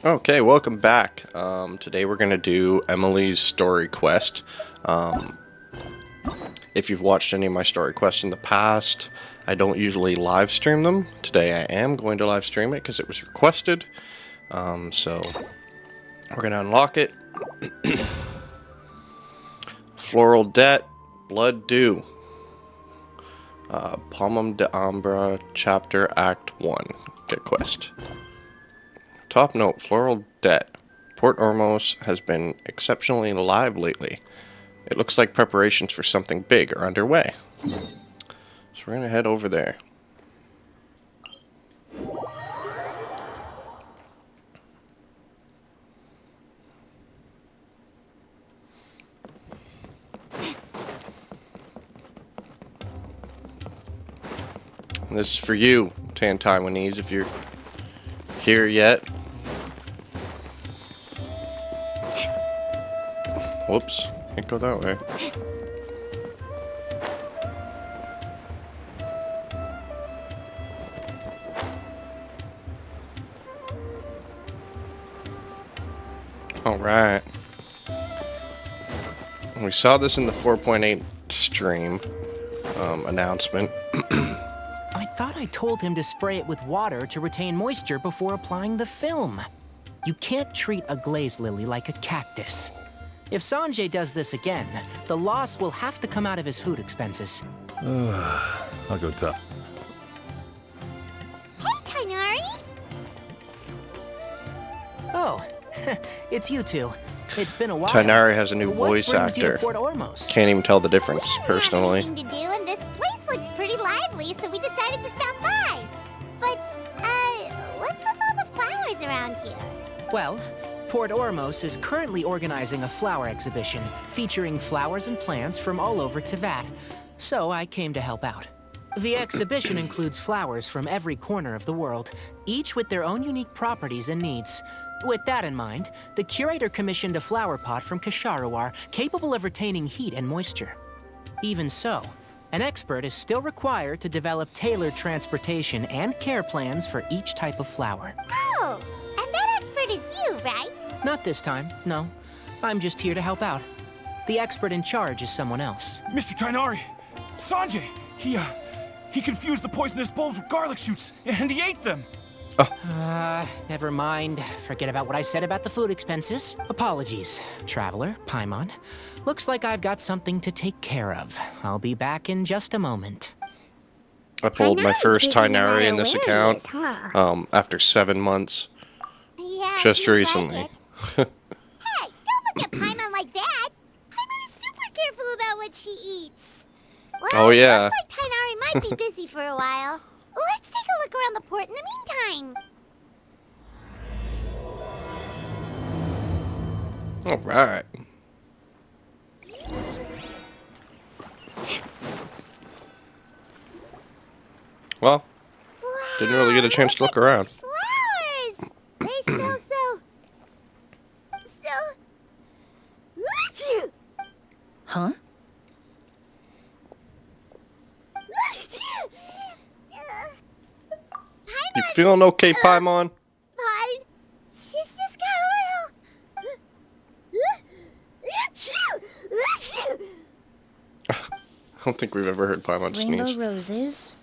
Okay, welcome back. Today we're going to do Emilie's story quest. If you've watched any of my story quests in the past, I don't usually live stream them. Today I am going to live stream it because it was requested. So we're going to unlock it. Floral Debt, Blood Dew. Pomum de Ambra, Chapter Act 1. Get quest. Top note, Floral Debt. Port Ormos has been exceptionally live lately. It looks like preparations for something big are underway. So we're going to head over there. And this is for you, Taiwanese, if you're here yet. Whoops, can't go that way. Alright. We saw this in the 4.8 stream announcement. I thought I told him to spray it with water to retain moisture before applying the film. You can't treat a glaze lily like a cactus. If Sanjay does this again, the loss will have to come out of his food expenses. I'll go top. Hey, Tainari! Oh, it's you two. It's been a while. Tainari has a new What voice brings you to actor. Port Ormos? Can't even tell the difference, We didn't personally. have anything to do, and this place looked pretty lively, so we decided to stop by. But, what's with all the flowers around here? Well, Port Ormos is currently organizing a flower exhibition featuring flowers and plants from all over Teyvat, so I came to help out. The exhibition includes flowers from every corner of the world, each with their own unique properties and needs. With that in mind, the curator commissioned a flower pot from Kasharuar capable of retaining heat and moisture. Even so, an expert is still required to develop tailored transportation and care plans for each type of flower. Oh, and that expert is you, right? Not this time, no. I'm just here to help out. The expert in charge is someone else. Mr. Tainari! Sanjay! He confused the poisonous bulbs with garlic shoots, and he ate them! Never mind. Forget about what I said about the food expenses. Apologies, Traveler, Paimon. Looks like I've got something to take care of. I'll be back in just a moment. I pulled my Tainari's first busy no Tainari matter in this where he account is, huh? after 7 months. Yeah, Just seems like recently. it. Hey, don't look at Paimon like that! Paimon is super careful about what she eats. Well, Oh, yeah. looks like Tainari might be busy for a while. Let's take a look around the port in the meantime. Alright. Well, didn't really get a chance to look at around. these flowers! They smell so... Huh? You feeling okay, Paimon? Fine. She's just got a little... I don't think we've ever heard Paimon Rainbow sneeze. roses,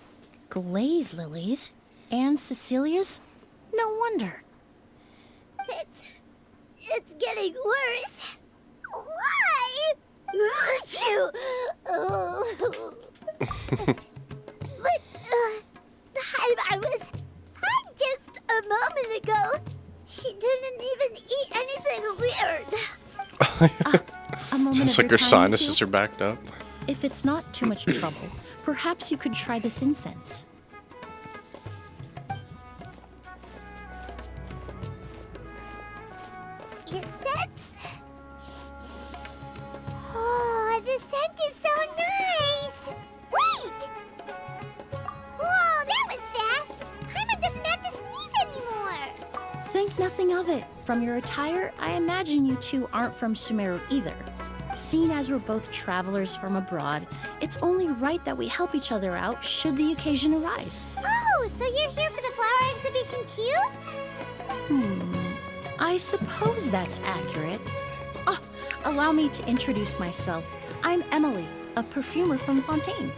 glaze lilies, and Cecilia's? No wonder. It's getting worse. Why? But I was fine just a moment ago. She didn't even eat anything weird. A moment Sounds of like your her time, sinuses too? are backed up. If it's not too much trouble, perhaps you could try this incense. Incense? Oh, the scent is so nice! Wait! Whoa, that was fast! Paimon doesn't have to sneeze anymore! Think nothing of it. From your attire, I imagine you two aren't from Sumeru either. Seeing as we're both travelers from abroad, it's only right that we help each other out should the occasion arise. Oh, so you're here for the flower exhibition too? I suppose that's accurate. Oh, allow me to introduce myself. I'm Emilie, a perfumer from Fontaine.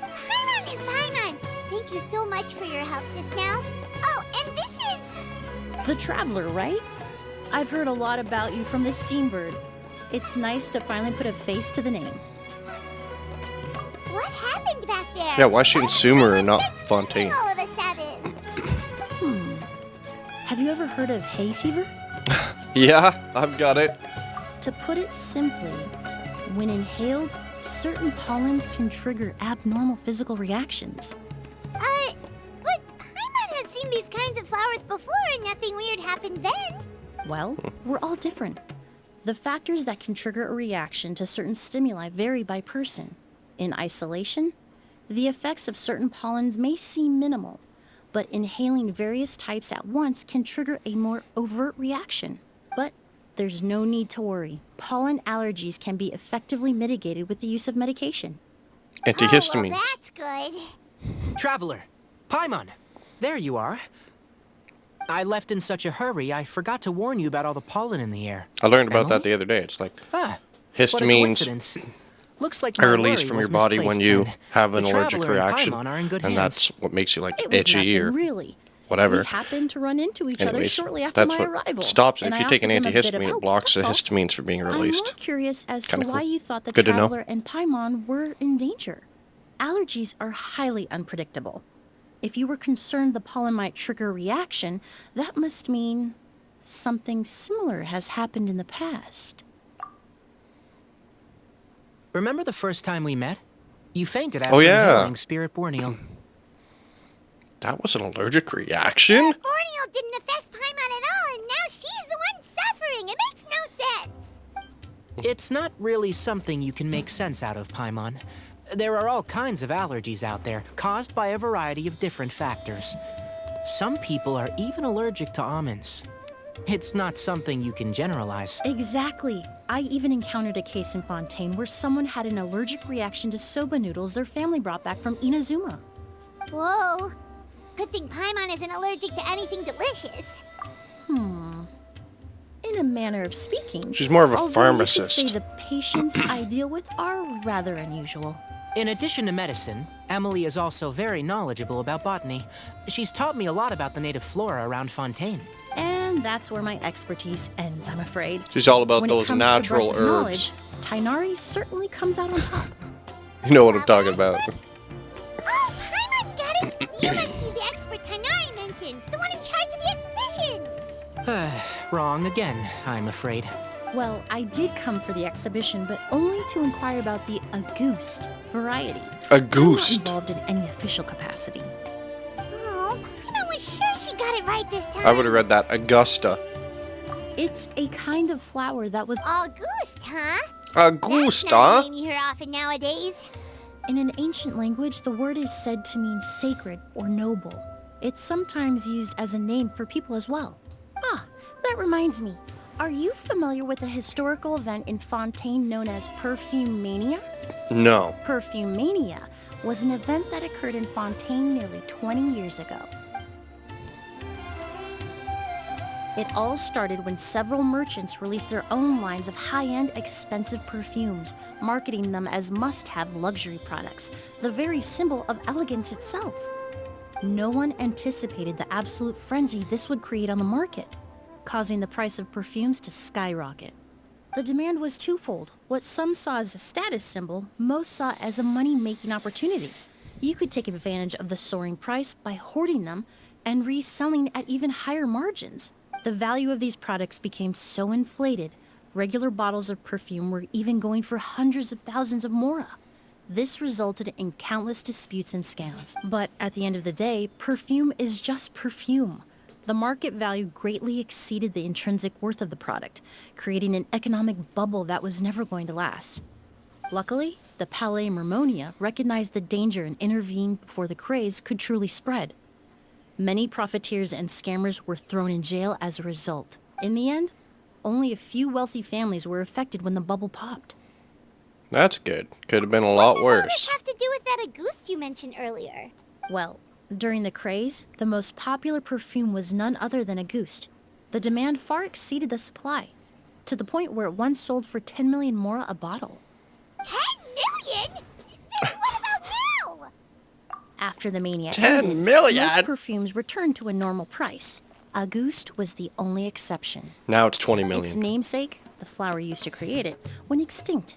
Paimon is Paimon. Thank you so much for your help just now. Oh, and this is... The Traveler, right? I've heard a lot about you from the Steambird. It's nice to finally put a face to the name. What happened back there? Yeah, why shouldn't Sumer and not Fontaine? All of a sudden. Have you ever heard of hay fever? Yeah, I've got it. To put it simply, when inhaled, certain pollens can trigger abnormal physical reactions. But Paimon has seen these kinds of flowers before and nothing weird happened then. Well, we're all different. The factors that can trigger a reaction to certain stimuli vary by person. In isolation, the effects of certain pollens may seem minimal, but inhaling various types at once can trigger a more overt reaction. But there's no need to worry. Pollen allergies can be effectively mitigated with the use of medication. Antihistamines. Oh, well, that's good. Traveler, Paimon, there you are. I left in such a hurry, I forgot to warn you about all the pollen in the air. I learned about that Emily? the other day. It's like Ah, what a histamines coincidence. Looks like are my released worry from your was body when misplaced you then. have an The allergic Traveler and reaction, Paimon are in good and hands. that's what makes you like It was itchy nothing, or really. whatever. We happened to run into each other Anyways, shortly after that's my what arrival. stops it. and If I you take an offered them a bit of antihistamine, it help, blocks the that's all. histamines from being I'm released. more curious as to Kinda why cool. you thought the Good to know. Traveler and Paimon were in danger. Allergies are highly unpredictable. If you were concerned the pollen might trigger a reaction, that must mean something similar has happened in the past. Remember the first time we met? You fainted after Oh, yeah. inhaling Spirit Borneo. That was an allergic reaction? Borneo didn't affect Paimon at all, and now she's the one suffering. It makes no sense. It's not really something you can make sense out of, Paimon. There are all kinds of allergies out there, caused by a variety of different factors. Some people are even allergic to almonds. It's not something you can generalize. Exactly. I even encountered a case in Fontaine where someone had an allergic reaction to soba noodles their family brought back from Inazuma. Whoa. Good thing Paimon isn't allergic to anything delicious. In a manner of speaking, She's more of a although pharmacist. You could say the patients I deal with are rather unusual. In addition to medicine, Emilie is also very knowledgeable about botany. She's taught me a lot about the native flora around Fontaine. And that's where my expertise ends, I'm afraid. She's all about When those it comes natural to breadth of herbs. knowledge, Tainari certainly comes out on top. You know what I'm talking about. Oh, Paimon's got it. You must be the expert Tainari mentioned, the one in charge of the exhibition. Wrong again, I'm afraid. Well, I did come for the exhibition, but only to inquire about the Auguste variety. A I'm not goose. involved in any official capacity. Oh, Paimon was sure she got it right this time. I would have read that Augusta. It's a kind of flower that was Auguste, huh? Augusta? That's not a name you hear often nowadays. in an ancient language, the word is said to mean sacred or noble. It's sometimes used as a name for people as well. Ah, that reminds me. Are you familiar with a historical event in Fontaine known as Perfume Mania? No. Perfume Mania was an event that occurred in Fontaine nearly 20 years ago. It all started when several merchants released their own lines of high-end, expensive perfumes, marketing them as must-have luxury products, the very symbol of elegance itself. No one anticipated the absolute frenzy this would create on the market, causing the price of perfumes to skyrocket. The demand was twofold. What some saw as a status symbol, most saw as a money-making opportunity. You could take advantage of the soaring price by hoarding them and reselling at even higher margins. The value of these products became so inflated, regular bottles of perfume were even going for hundreds of thousands of mora. This resulted in countless disputes and scams. But at the end of the day, perfume is just perfume. The market value greatly exceeded the intrinsic worth of the product, creating an economic bubble that was never going to last. Luckily, the Palais Mermonia recognized the danger and intervened before the craze could truly spread. Many profiteers and scammers were thrown in jail as a result. In the end, only a few wealthy families were affected when the bubble popped. That's good. Could have been a lot What does worse. this have to do with that Auguste you mentioned earlier? Well, during the craze, the most popular perfume was none other than Auguste. The demand far exceeded the supply, to the point where it once sold for 10 million mora a bottle. 10 million? Then what about now? After the mania 10 ended, million? most perfumes returned to a normal price. Auguste was the only exception. Now it's 20 Its million. namesake, the flower used to create it, went extinct.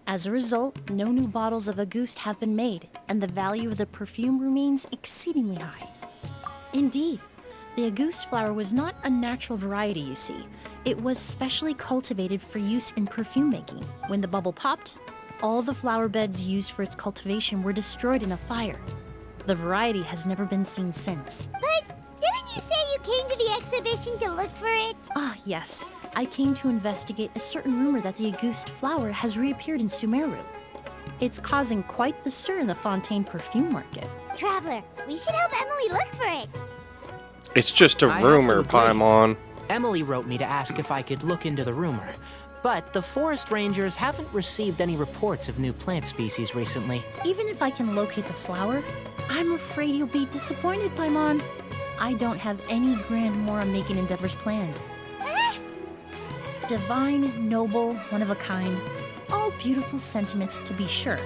As a result, no new bottles of Auguste have been made, and the value of the perfume remains exceedingly high. Indeed, the Auguste flower was not a natural variety, you see. It was specially cultivated for use in perfume making. When the bubble popped, all the flower beds used for its cultivation were destroyed in a fire. The variety has never been seen since. But didn't you say you came to the exhibition to look for it? Ah, yes. I came to investigate a certain rumor that the Auguste flower has reappeared in Sumeru. It's causing quite the stir in the Fontaine perfume market. Traveler, we should help Emilie look for it. It's just a I have to rumor, agree. Paimon. Emilie wrote me to ask if I could look into the rumor. But the forest rangers haven't received any reports of new plant species recently. Even if I can locate the flower, I'm afraid you'll be disappointed, Paimon. I don't have any grand Mora-making endeavors planned. Divine, noble, one of a kind. All beautiful sentiments, to be sure.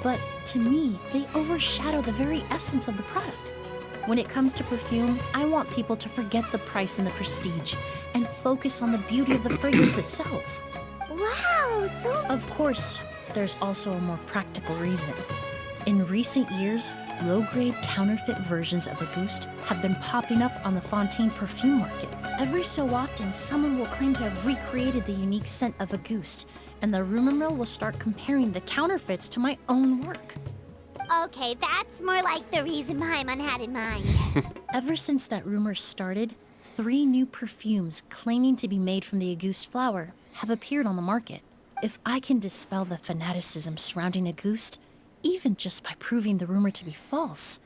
But to me, they overshadow the very essence of the product. When it comes to perfume, I want people to forget the price and the prestige and focus on the beauty of the fragrance itself. Wow, so... Of course, there's also a more practical reason. In recent years, low-grade counterfeit versions of Auguste have been popping up on the Fontaine perfume market. Every so often, someone will claim to have recreated the unique scent of Auguste, and the rumor mill will start comparing the counterfeits to my own work. Okay, that's more like the reason Paimon had in mind. Ever since that rumor started, 3 new perfumes claiming to be made from the Auguste flower have appeared on the market. If I can dispel the fanaticism surrounding Auguste, even just by proving the rumor to be false,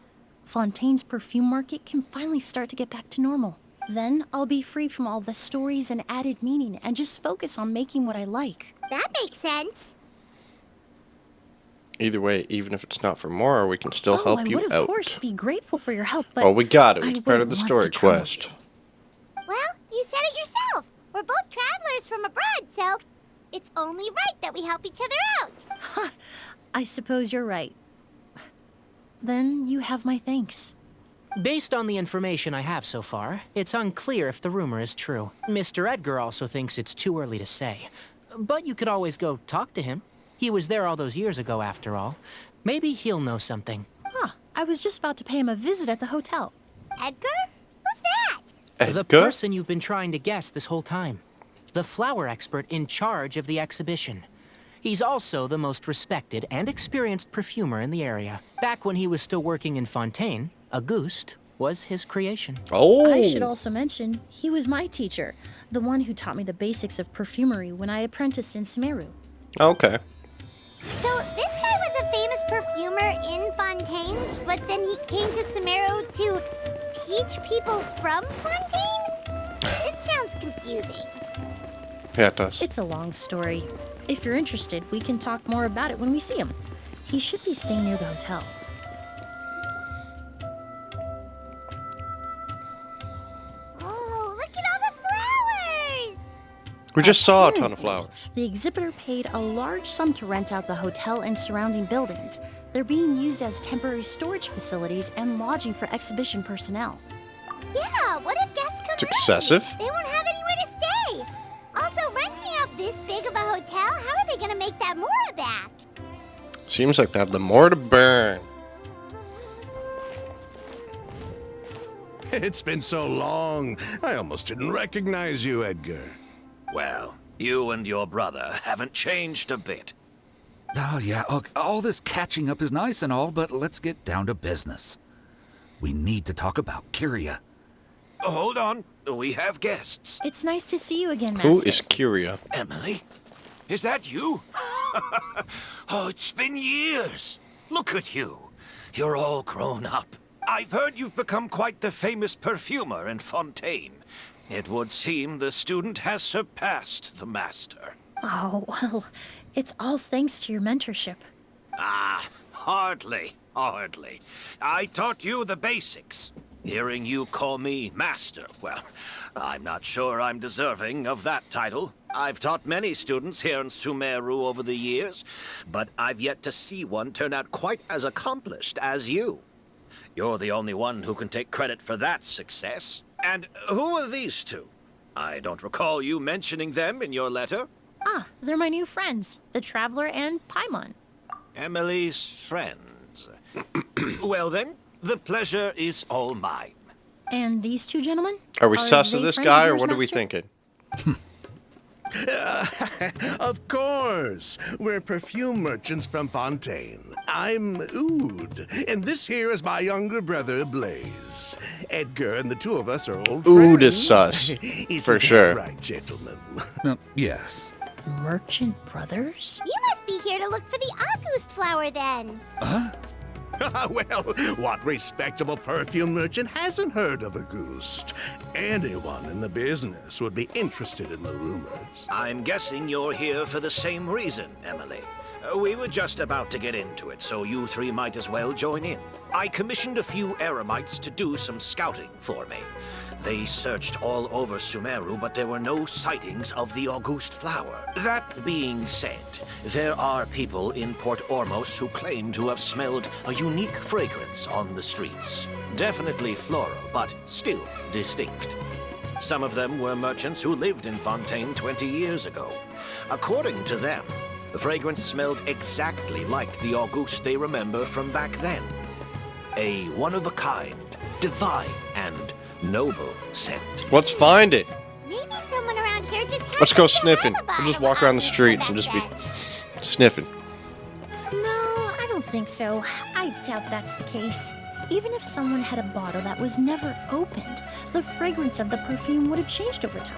Fontaine's perfume market can finally start to get back to normal. Then I'll be free from all the stories and added meaning and just focus on making what I like. That makes sense. Either way, even if it's not for more, we can still help I you would out. of course be grateful for your help, but Well, we got it. I It's part of wouldn't the want story to trouble quest. you. Well, you said it yourself. We're both travelers from abroad, so it's only right that we help each other out. I suppose you're right. Then you have my thanks. Based on the information I have so far, it's unclear if the rumor is true. Mr. Edgar also thinks it's too early to say. But you could always go talk to him. He was there all those years ago, after all. Maybe he'll know something. I was just about to pay him a visit at the hotel. Edgar? Who's that? The Edgar? person you've been trying to guess this whole time. The flower expert in charge of the exhibition. He's also the most respected and experienced perfumer in the area. Back when he was still working in Fontaine, Auguste was his creation. Oh! I should also mention, he was my teacher, the one who taught me the basics of perfumery when I apprenticed in Sumeru. Okay. So this guy was a famous perfumer in Fontaine, but then he came to Sumeru to teach people from Fontaine? It sounds confusing. Yeah, it does. It's a long story. If you're interested, we can talk more about it when we see him. He should be staying near the hotel. Oh, look at all the flowers! We just saw a ton of Apparently, flowers. The exhibitor paid a large sum to rent out the hotel and surrounding buildings. They're being used as temporary storage facilities and lodging for exhibition personnel. Yeah, what if guests come It's excessive. early? They won't have anywhere to stay. Also, renting out this big of a hotel, how are they gonna make that Mora back? Seems like they have the more to burn. It's been so long. I almost didn't recognize you, Edgar. Well, you and your brother haven't changed a bit. Oh, yeah, look, all this catching up is nice and all, but let's get down to business. We need to talk about Kyria. Hold on, we have guests. It's nice to see you again, Master. Who is Kyria? Emilie? Is that you? Oh, it's been years. Look at you. You're all grown up. I've heard you've become quite the famous perfumer in Fontaine. It would seem the student has surpassed the master. Oh, well, it's all thanks to your mentorship. Ah, hardly. I taught you the basics. Hearing you call me Master, well, I'm not sure I'm deserving of that title. I've taught many students here in Sumeru over the years, but I've yet to see one turn out quite as accomplished as you. You're the only one who can take credit for that success. And who are these two? I don't recall you mentioning them in your letter. Ah, they're my new friends, the Traveler and Paimon. Emilie's friends. Well then, the pleasure is all mine. And these two gentlemen? Are we sus of they this friends guy, or yours, what are we Master? thinking? Of course. We're perfume merchants from Fontaine. I'm Oud, and this here is my younger brother, Blaze. Edgar and the two of us are old friends. Oud is sus, Isn't for that sure. right, gentlemen? Yes. Merchant Brothers? You must be here to look for the August flower then. Well, what respectable perfume merchant hasn't heard of a goose? Anyone in the business would be interested in the rumors. I'm guessing you're here for the same reason, Emilie. We were just about to get into it, so you three might as well join in. I commissioned a few eremites to do some scouting for me. They searched all over Sumeru, but there were no sightings of the August flower. That being said, there are people in Port Ormos who claim to have smelled a unique fragrance on the streets. Definitely floral, but still distinct. Some of them were merchants who lived in Fontaine 20 years ago. According to them, the fragrance smelled exactly like the August they remember from back then. A one-of-a-kind, divine, and noble scent. Let's find it. Maybe someone around here just Let's go happens to sniffing. have a We'll just bottle walk of around the August streets and just be then. sniffing. No, I don't think so. I doubt that's the case. Even if someone had a bottle that was never opened, the fragrance of the perfume would have changed over time.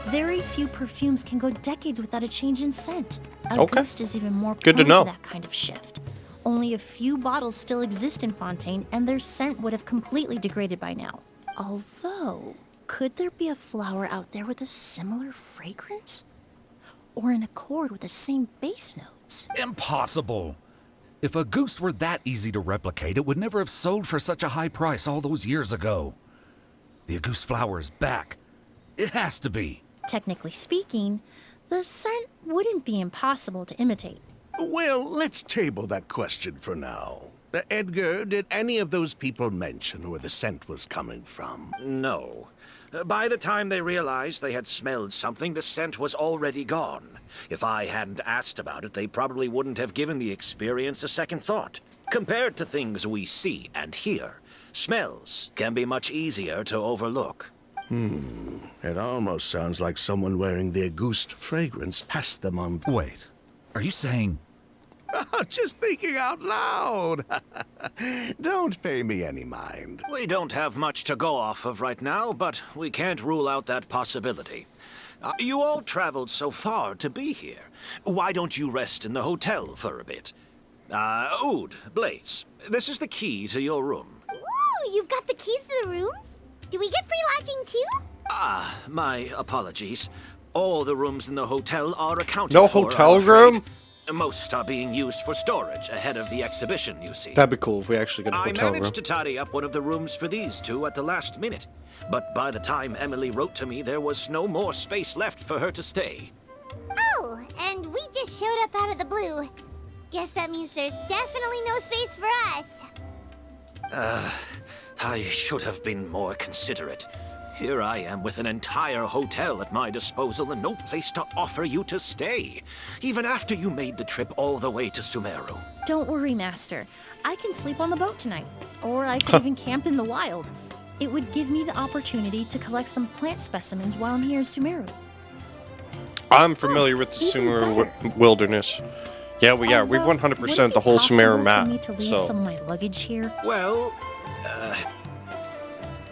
Very few perfumes can go decades without a change in scent. August is even more Good to prone know. that kind of shift. Only a few bottles still exist in Fontaine, and their scent would have completely degraded by now. Although, could there be a flower out there with a similar fragrance? Or in accord with the same base notes? Impossible. If a goose were that easy to replicate, it would never have sold for such a high price all those years ago. The August flower is back. It has to be. Technically speaking, the scent wouldn't be impossible to imitate. Well, let's table that question for now. Edgar, did any of those people mention where the scent was coming from? No. By the time they realized they had smelled something, the scent was already gone. If I hadn't asked about it, they probably wouldn't have given the experience a second thought. Compared to things we see and hear, smells can be much easier to overlook. It almost sounds like someone wearing the August fragrance passed them on. Wait, are you saying... Just thinking out loud. Don't pay me any mind. We don't have much to go off of right now, but we can't rule out that possibility. You all traveled so far to be here. Why don't you rest in the hotel for a bit? Oud, Blaze, this is the key to your room. Ooh, you've got the keys to the rooms? Do we get free lodging too? My apologies. All the rooms in the hotel are accounted No for, hotel I'm afraid. room? Most are being used for storage ahead of the exhibition, you see. That'd be cool if we actually got a I hotel managed room. to tidy up one of the rooms for these two at the last minute. But by the time Emilie wrote to me, there was no more space left for her to stay. Oh, and we just showed up out of the blue. Guess that means there's definitely no space for us. I should have been more considerate. Here I am with an entire hotel at my disposal and no place to offer you to stay, even after you made the trip all the way to Sumeru. Don't worry, Master. I can sleep on the boat tonight. Or I could even camp in the wild. It would give me the opportunity to collect some plant specimens while I'm here in Sumeru. I'm familiar with the even Sumeru wilderness. Yeah, we Although, 100% would it the whole be Sumeru possible map. for me to leave So some of my luggage here? Well,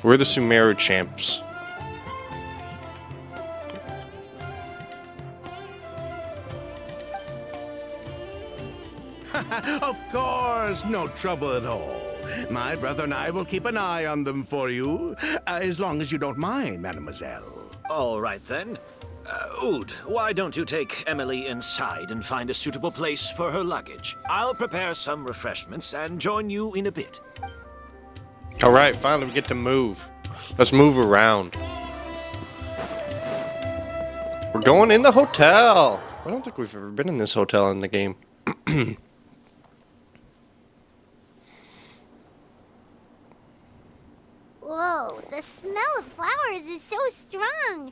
we're the Sumeru champs. Of course, no trouble at all. My brother and I will keep an eye on them for you, as long as you don't mind, mademoiselle. all right then. Oud, why don't you take Emilie inside and find a suitable place for her luggage? I'll prepare some refreshments and join you in a bit. Alright, finally we get to move. Let's move around. We're going in the hotel. I don't think we've ever been in this hotel in the game. Whoa, the smell of flowers is so strong.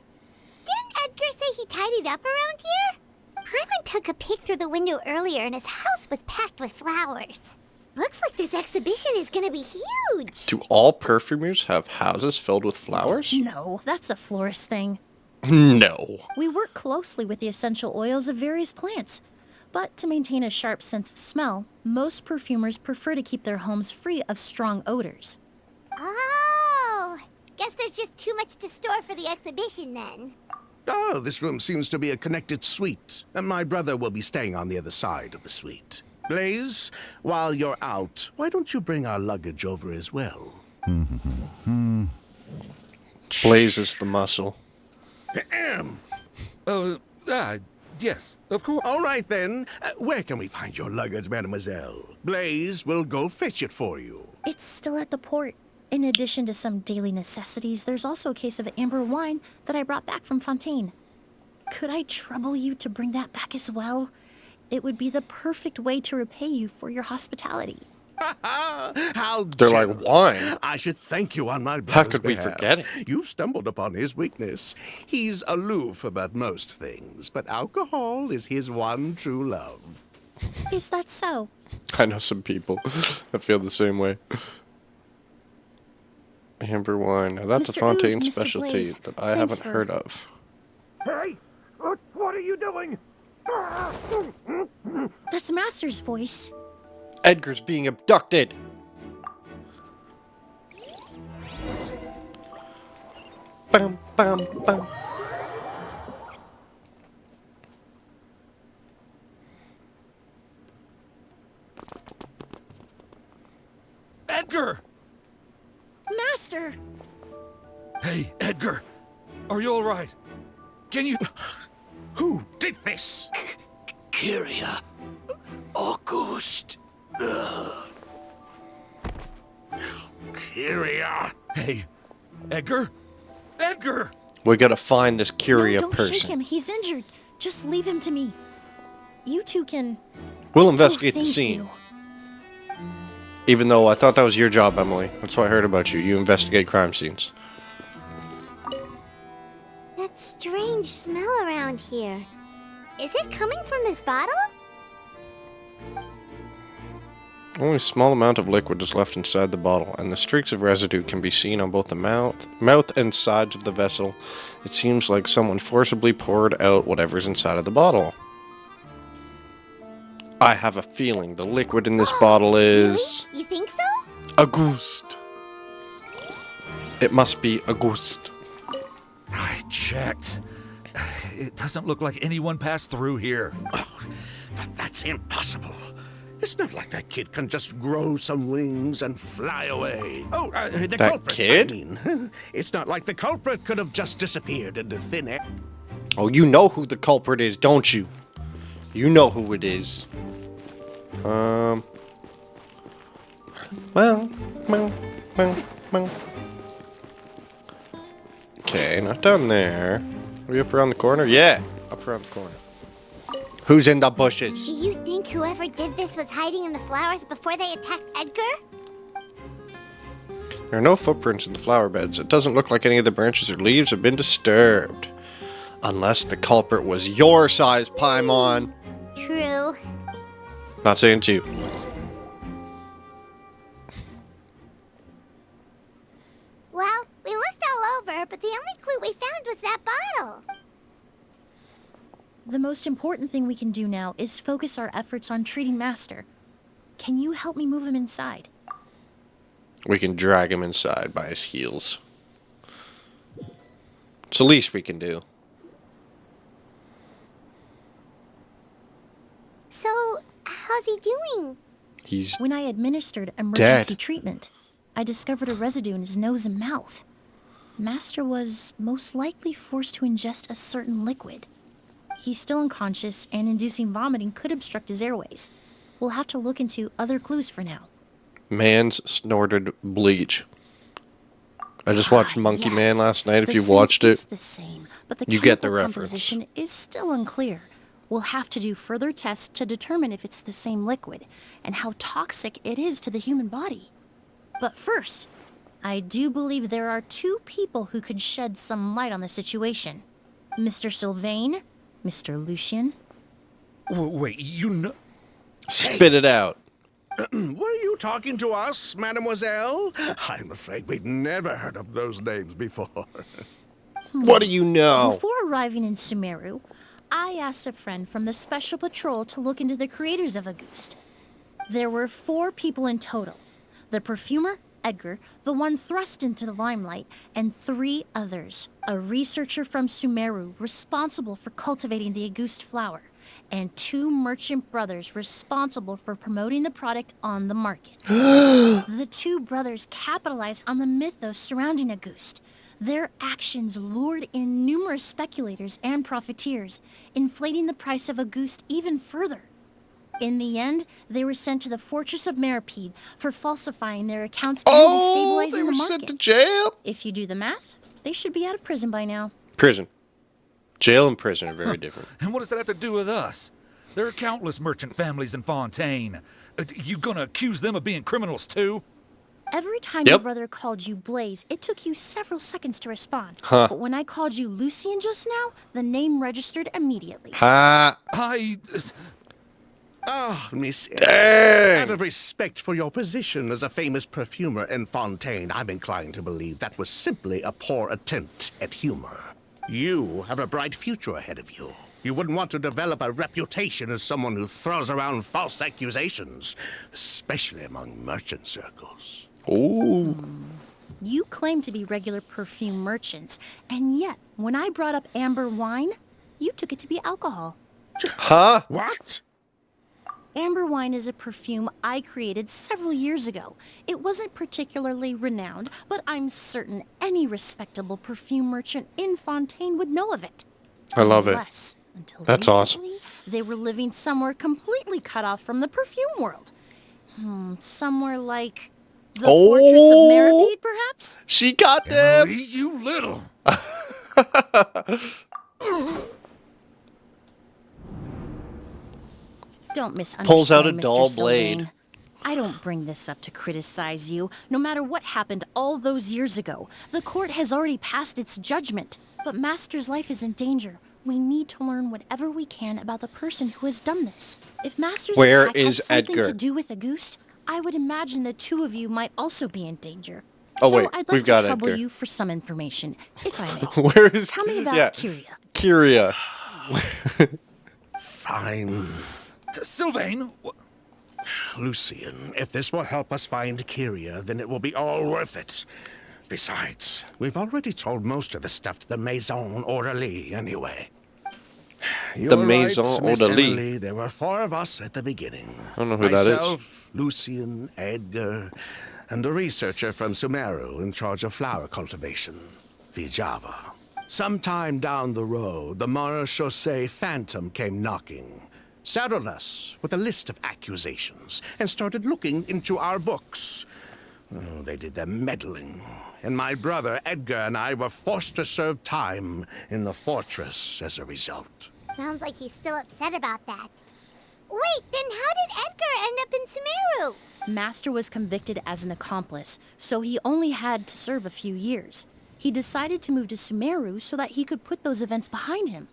Didn't Edgar say he tidied up around here? Paimon took a peek through the window earlier and his house was packed with flowers. Looks like this exhibition is gonna be huge. Do all perfumers have houses filled with flowers? No, that's a florist thing. No. We work closely with the essential oils of various plants. But to maintain a sharp sense of smell, most perfumers prefer to keep their homes free of strong odors. Oh, guess there's just too much to store for the exhibition then. Oh, this room seems to be a connected suite, and my brother will be staying on the other side of the suite. Blaze, while you're out, why don't you bring our luggage over as well? Blaze is the muscle. Ahem. Yes, of course. All right then. Where can we find your luggage, mademoiselle? Blaze will go fetch it for you. It's still at the port. In addition to some daily necessities, there's also a case of amber wine that I brought back from Fontaine. Could I trouble you to bring that back as well? It would be the perfect way to repay you for your hospitality. How They're like generous. wine. I should thank you on my brother's could we behalf. forget it? You stumbled upon his weakness. He's aloof about most things, but alcohol is his one true love. Is that so? I know some people that feel the same way. Amber wine. Now that's a Mr. Fontaine Oud, Mr. specialty Blaze, that I thanks haven't for- heard of. Hey, what are you doing? That's Master's voice. Edgar's being abducted. Bam, bam, bam. Edgar! Master! Hey, Edgar. Are you all right? Can you... Who did this? Kyria. August. Kyria. Hey, Edgar? Edgar! We gotta find this Curia No, don't person. shake him. He's injured. Just leave him to me. You two can... We'll investigate Oh, the thank scene. you. Even though I thought that was your job, Emily. That's what I heard about you. You investigate crime scenes. That strange smell around here. Is it coming from this bottle? Only a small amount of liquid is left inside the bottle, and the streaks of residue can be seen on both the mouth and sides of the vessel. It seems like someone forcibly poured out whatever's inside of the bottle. I have a feeling the liquid in this bottle is... Really? You think so? Auguste. It must be Auguste. I checked. It doesn't look like anyone passed through here. Oh, but that's impossible. It's not like that kid can just grow some wings and fly away. Oh, the That culprit, kid? I mean. It's not like the culprit could have just disappeared into thin air. Oh, you know who the culprit is, don't you? You know who it is. Well. Okay, not down there. Are we up around the corner? Yeah, up around the corner. Who's in the bushes? Do you think whoever did this was hiding in the flowers before they attacked Edgar? There are no footprints in the flower beds. It doesn't look like any of the branches or leaves have been disturbed. Unless the culprit was your size, Paimon. True. Not saying it's you. Well, we looked all over, but the only clue we found was that bottle. The most important thing we can do now is focus our efforts on treating Master. Can you help me move him inside? We can drag him inside by his heels. It's the least we can do. So, how's he doing? He's When I administered emergency Dead. treatment, I discovered a residue in his nose and mouth. Master was most likely forced to ingest a certain liquid. He's still unconscious, and inducing vomiting could obstruct his airways. We'll have to look into other clues for now. man's snorted bleach. I just watched Monkey Man last night. If The you scent watched is it, the same, but the you get the chemical reference. composition is still unclear. We'll have to do further tests to determine if it's the same liquid and how toxic it is to the human body. But first, I do believe there are two people who could shed some light on the situation. Mr. Sylvain, Mr. Lucien. Wait, you know... spit it out. Were you talking to us, mademoiselle? I'm afraid we'd never heard of those names before. What do you know? Before arriving in Sumeru, I asked a friend from the Special Patrol to look into the creators of Auguste. There were 4 people in total. The perfumer, Edgar, the one thrust into the limelight, and 3 others. A researcher from Sumeru responsible for cultivating the Auguste flower, and 2 merchant brothers responsible for promoting the product on the market. The 2 brothers capitalized on the mythos surrounding Auguste. Their actions lured in numerous speculators and profiteers, inflating the price of Auguste even further. In the end, they were sent to the Fortress of Meripede for falsifying their accounts and destabilizing they the were market. sent to jail? If you do the math, they should be out of prison by now. Prison. Jail and prison are very different. And what does that have to do with us? There are countless merchant families in Fontaine. You gonna accuse them of being criminals too? Every time your brother called you Blaze, it took you several seconds to respond. Huh. But when I called you Lucien just now, the name registered immediately. Ha! Ah, Miss. Dang! Out of respect for your position as a famous perfumer in Fontaine, I'm inclined to believe that was simply a poor attempt at humor. You have a bright future ahead of you. You wouldn't want to develop a reputation as someone who throws around false accusations, especially among merchant circles. Ooh. You claim to be regular perfume merchants, and yet, when I brought up amber wine, you took it to be alcohol. Huh? What? Amber wine is a perfume I created several years ago. It wasn't particularly renowned, but I'm certain any respectable perfume merchant in Fontaine would know of it. I love it. Unless, until That's awesome. recently, they were living somewhere completely cut off from the perfume world. Somewhere like the Fortress of Meripede, perhaps? She got them! Emilie, you little... Don't misunderstand, Pulls out a Mr. dull Sylvain. blade. I don't bring this up to criticize you. No matter what happened all those years ago, the court has already passed its judgment. But Master's life is in danger. We need to learn whatever we can about the person who has done this. If Master's Where attack had is something Edgar? to do with Auguste, I would imagine the 2 of you might also be in danger. Oh, so wait, I'd we've like got to trouble Edgar. you for some information, if I may. Where is... Tell me about yeah. Kyria. Kyria. Fine. Sylvain, Lucien, if this will help us find Kyria, then it will be all worth it. Besides, we've already told most of the stuff to the Maison Orderly anyway. You're Maison right, Miss Orderly. Emilie, there were 4 of us at the beginning. I don't know who that is. Myself, Lucien, Edgar, and a researcher from Sumeru in charge of flower cultivation, Vijava. Sometime down the road, the Marechaussee Phantom came knocking, saddled us with a list of accusations, and started looking into our books. Oh, they did their meddling, and my brother Edgar and I were forced to serve time in the fortress as a result. Sounds like he's still upset about that. Wait, then how did Edgar end up in Sumeru? Master was convicted as an accomplice, so he only had to serve a few years. He decided to move to Sumeru so that he could put those events behind him.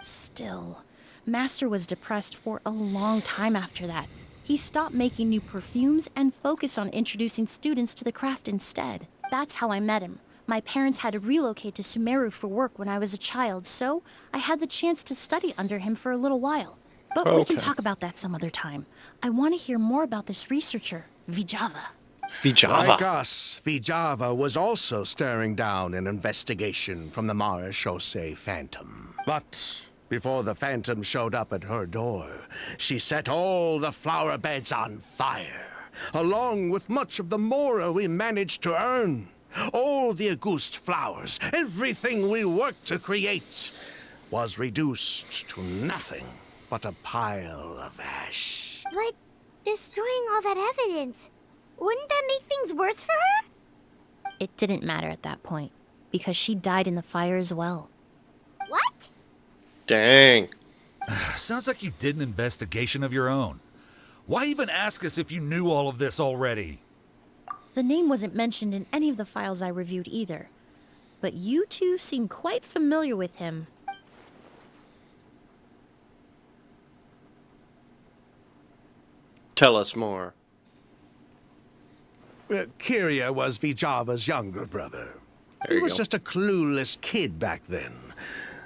Still, Master was depressed for a long time after that. He stopped making new perfumes and focused on introducing students to the craft instead. That's how I met him. My parents had to relocate to Sumeru for work when I was a child, so I had the chance to study under him for a little while. But we can talk about that some other time. I want to hear more about this researcher, Vijava. Vijava. Like us, Vijava was also staring down an investigation from the Marechaussee Phantom. But before the Phantom showed up at her door, she set all the flower beds on fire, along with much of the mora we managed to earn. All the Auguste flowers, everything we worked to create, was reduced to nothing but a pile of ash. But destroying all that evidence, wouldn't that make things worse for her? It didn't matter at that point, because she died in the fire as well. What? Dang. Sounds like you did an investigation of your own. Why even ask us if you knew all of this already? The name wasn't mentioned in any of the files I reviewed either, but you two seem quite familiar with him. Tell us more. Kyria was Vijava's younger brother. There He you was go. just a clueless kid back then.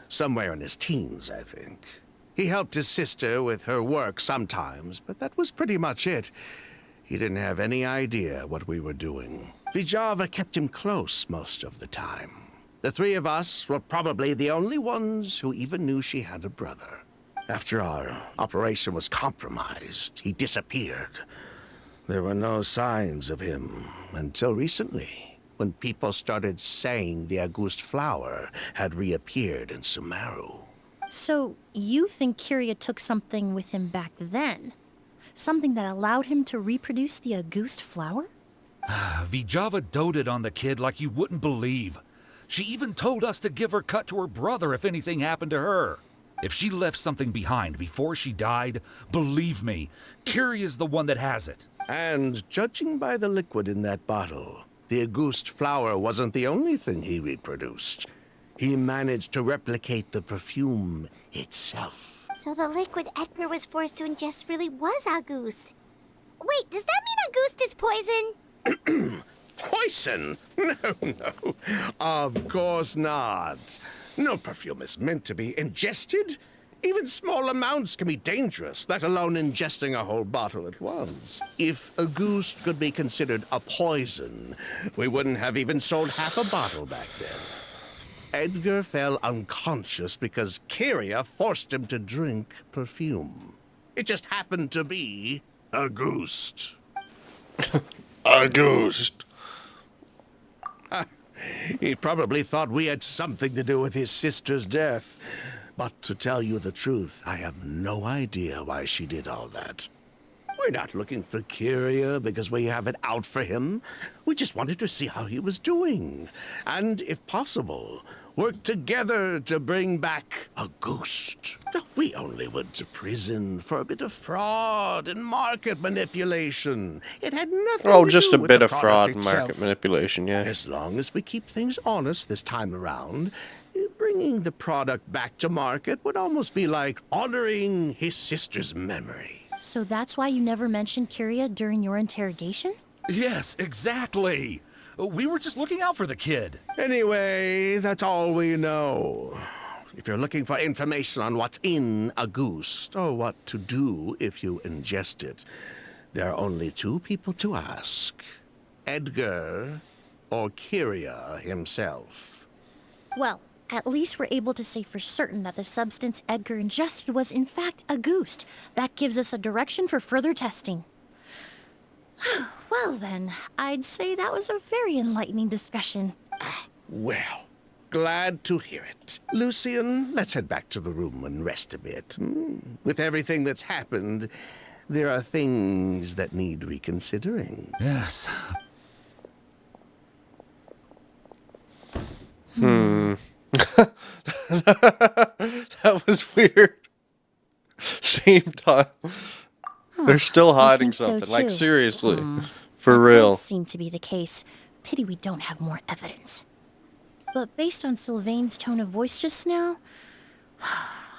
Somewhere in his teens, I think. He helped his sister with her work sometimes, but that was pretty much it. He didn't have any idea what we were doing. Vijava kept him close most of the time. The three of us were probably the only ones who even knew she had a brother. After our operation was compromised, he disappeared. There were no signs of him until recently, when people started saying the August flower had reappeared in Sumeru. So, you think Kyria took something with him back then? Something that allowed him to reproduce the August flower? Vijava doted on the kid like you wouldn't believe. She even told us to give her cut to her brother if anything happened to her. If she left something behind before she died, believe me, Kyria's the one that has it. And judging by the liquid in that bottle, the August flower wasn't the only thing he reproduced. He managed to replicate the perfume itself. So the liquid Edgar was forced to ingest really was August. Wait, does that mean August is poison? Poison? No. Of course not. No perfume is meant to be ingested. Even small amounts can be dangerous, let alone ingesting a whole bottle at once. If August could be considered a poison, we wouldn't have even sold half a bottle back then. Edgar fell unconscious because Kyria forced him to drink perfume. It just happened to be August. August. He probably thought we had something to do with his sister's death. But to tell you the truth, I have no idea why she did all that. We're not looking for Kyria because we have it out for him. We just wanted to see how he was doing. And, if possible, work together to bring back August. We only went to prison for a bit of fraud and market manipulation. It had nothing Oh, to just do a with bit the of fraud product and market itself. manipulation, yeah. As long as we keep things honest this time around, bringing the product back to market would almost be like honoring his sister's memory. So that's why you never mentioned Kyria during your interrogation? Yes, exactly. We were just looking out for the kid. Anyway, that's all we know. If you're looking for information on what's in August, or what to do if you ingest it, there are only two people to ask. Edgar or Kyria himself. Well, at least we're able to say for certain that the substance Edgar ingested was in fact August. That gives us a direction for further testing. Well then, I'd say that was a very enlightening discussion. Well, glad to hear it. Lucian, let's head back to the room and rest a bit. With everything that's happened, there are things that need reconsidering. Yes. That was weird. Same time. They're still hiding think so, something. Like, too. seriously. For That real. does seem to be the case. Pity we don't have more evidence. But based on Sylvain's tone of voice just now,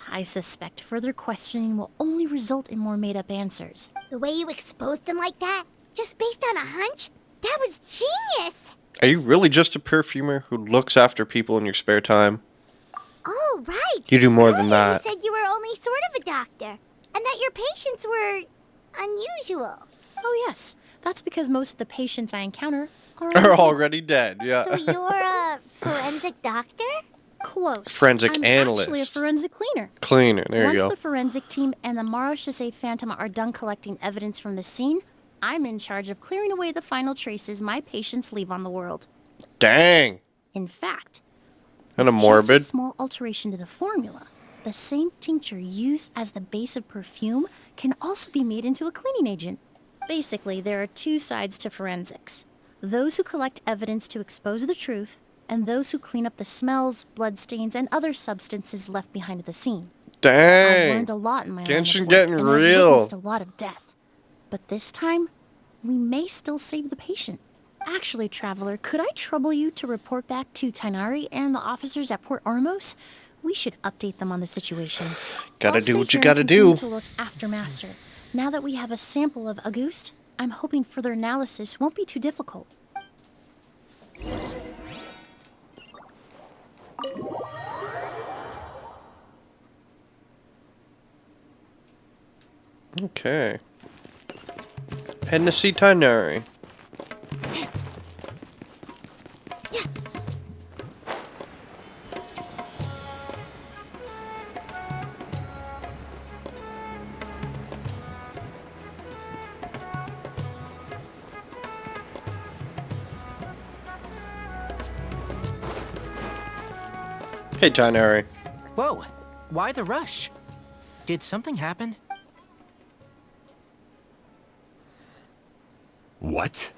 I suspect further questioning will only result in more made-up answers. The way you exposed them like that, just based on a hunch, that was genius! Are you really just a perfumer who looks after people in your spare time? Oh, right. You do more than Earlier that. You said you were only sort of a doctor, and that your patients were unusual. Oh yes, that's because most of the patients I encounter are Are already dead, yeah. So you're a forensic doctor? close. Forensic I'm analyst. actually a forensic cleaner. Cleaner, there you Once go. the forensic team and the Marochisei Phantom are done collecting evidence from the scene, I'm in charge of clearing away the final traces my patients leave on the world. Dang. In fact, Kind of just morbid. a small alteration to the formula, the same tincture used as the base of perfume can also be made into a cleaning agent. Basically, there are two sides to forensics. those who collect evidence to expose the truth, and those who clean up the smells, bloodstains, and other substances left behind at the scene. I've Dang. learned a lot in my line of Genshin work, getting and I've real. witnessed a lot of death. But this time, we may still save the patient. Actually, Traveler, could I trouble you to report back to Tainari and the officers at Port Ormos? We should update them on the situation. Gotta I'll do stay what you here and gotta continue do. to look after Master. Now that we have a sample of Auguste, I'm hoping further analysis won't be too difficult. Okay. Heading to see Tainari. Hey, Tainari. Whoa, why the rush? Did something happen? What?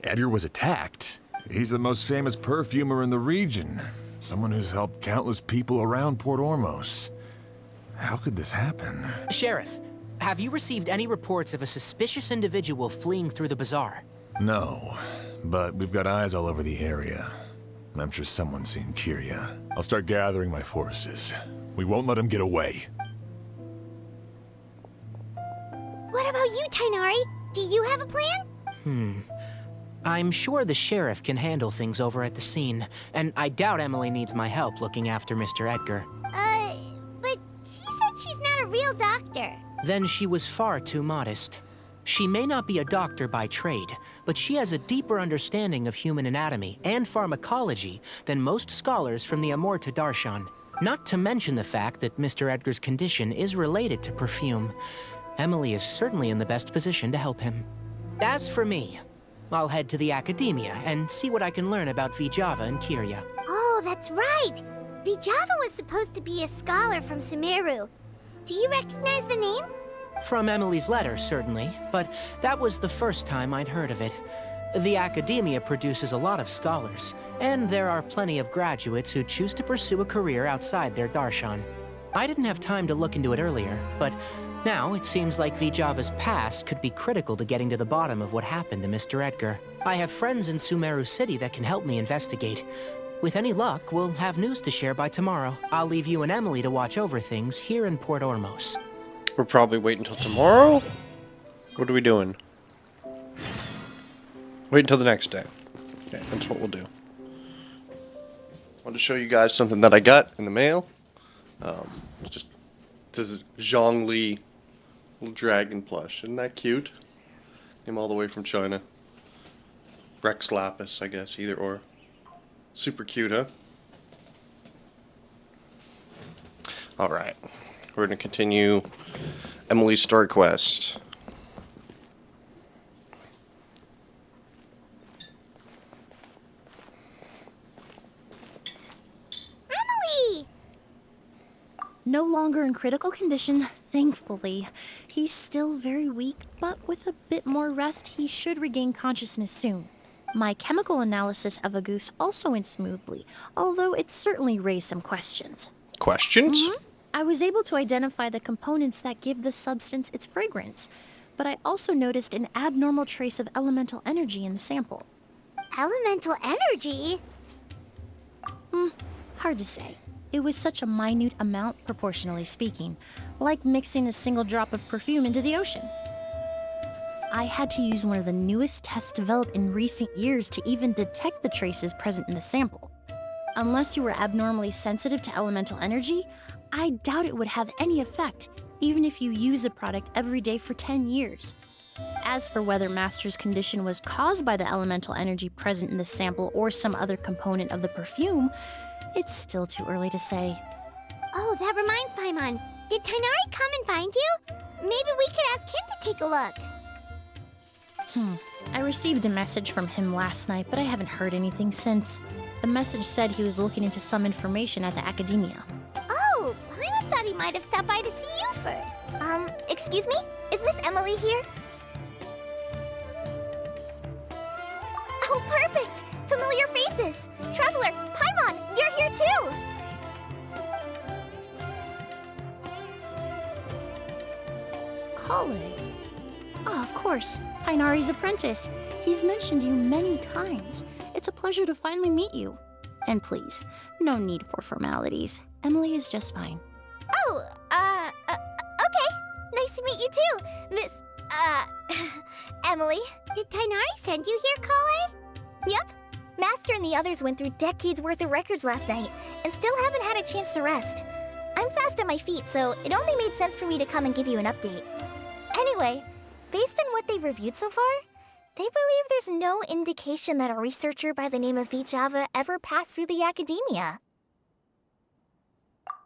Edgar was attacked? He's the most famous perfumer in the region. Someone who's helped countless people around Port Ormos. How could this happen? Sheriff, have you received any reports of a suspicious individual fleeing through the bazaar? No, but we've got eyes all over the area. I'm sure someone's seen Kyria. I'll start gathering my forces. We won't let him get away. What about you, Tainari? Do you have a plan? I'm sure the sheriff can handle things over at the scene, and I doubt Emilie needs my help looking after Mr. Edgar. But she said she's not a real doctor. Then she was far too modest. She may not be a doctor by trade, but she has a deeper understanding of human anatomy and pharmacology than most scholars from the Amorta Darshan. Not to mention the fact that Mr. Edgar's condition is related to perfume. Emilie is certainly in the best position to help him. As for me, I'll head to the academia and see what I can learn about Vijava and Kyria. Oh, that's right. Vijava was supposed to be a scholar from Sumeru. Do you recognize the name? From Emilie's letter, certainly, but that was the first time I'd heard of it. The academia produces a lot of scholars, and there are plenty of graduates who choose to pursue a career outside their darshan. I didn't have time to look into it earlier, but now it seems like Vijava's past could be critical to getting to the bottom of what happened to Mr. Edgar. I have friends in Sumeru City that can help me investigate. With any luck, we'll have news to share by tomorrow. I'll leave you and Emilie to watch over things here in Port Ormos. We're probably waiting until tomorrow? What are we doing? Wait until the next day. Okay, that's what we'll do. I want to show you guys something that I got in the mail. This is Zhongli little dragon plush. Isn't that cute? Came all the way from China. Rex Lapis, I guess, either or. Super cute, huh? Alright. We're going to continue Emilie's story quest. Emilie! No longer in critical condition, thankfully. He's still very weak, but with a bit more rest, he should regain consciousness soon. My chemical analysis of Auguste also went smoothly, although it certainly raised some questions. Questions? I was able to identify the components that give the substance its fragrance, but I also noticed an abnormal trace of elemental energy in the sample. Elemental energy? Hard to say. It was such a minute amount, proportionally speaking, like mixing a single drop of perfume into the ocean. I had to use one of the newest tests developed in recent years to even detect the traces present in the sample. Unless you were abnormally sensitive to elemental energy, I doubt it would have any effect, even if you use the product every day for 10 years. As for whether Master's condition was caused by the elemental energy present in the sample or some other component of the perfume, it's still too early to say. Oh, that reminds Paimon. Did Tainari come and find you? Maybe we could ask him to take a look. I received a message from him last night, but I haven't heard anything since. The message said he was looking into some information at the academia. Oh, Paimon thought he might have stopped by to see you first. Excuse me? Is Miss Emilie here? Oh, perfect! Familiar faces! Traveler, Paimon, you're here too! Kale. Ah, of course. Tighnari's apprentice. He's mentioned you many times. It's a pleasure to finally meet you. And please, no need for formalities. Emilie is just fine. Oh, okay. Nice to meet you too, Miss, Emilie. Did Tighnari send you here, Kale? Yep. Master and the others went through decades worth of records last night, and still haven't had a chance to rest. I'm fast on my feet, so it only made sense for me to come and give you an update. Anyway, based on what they've reviewed so far, they believe there's no indication that a researcher by the name of Vijava ever passed through the academia.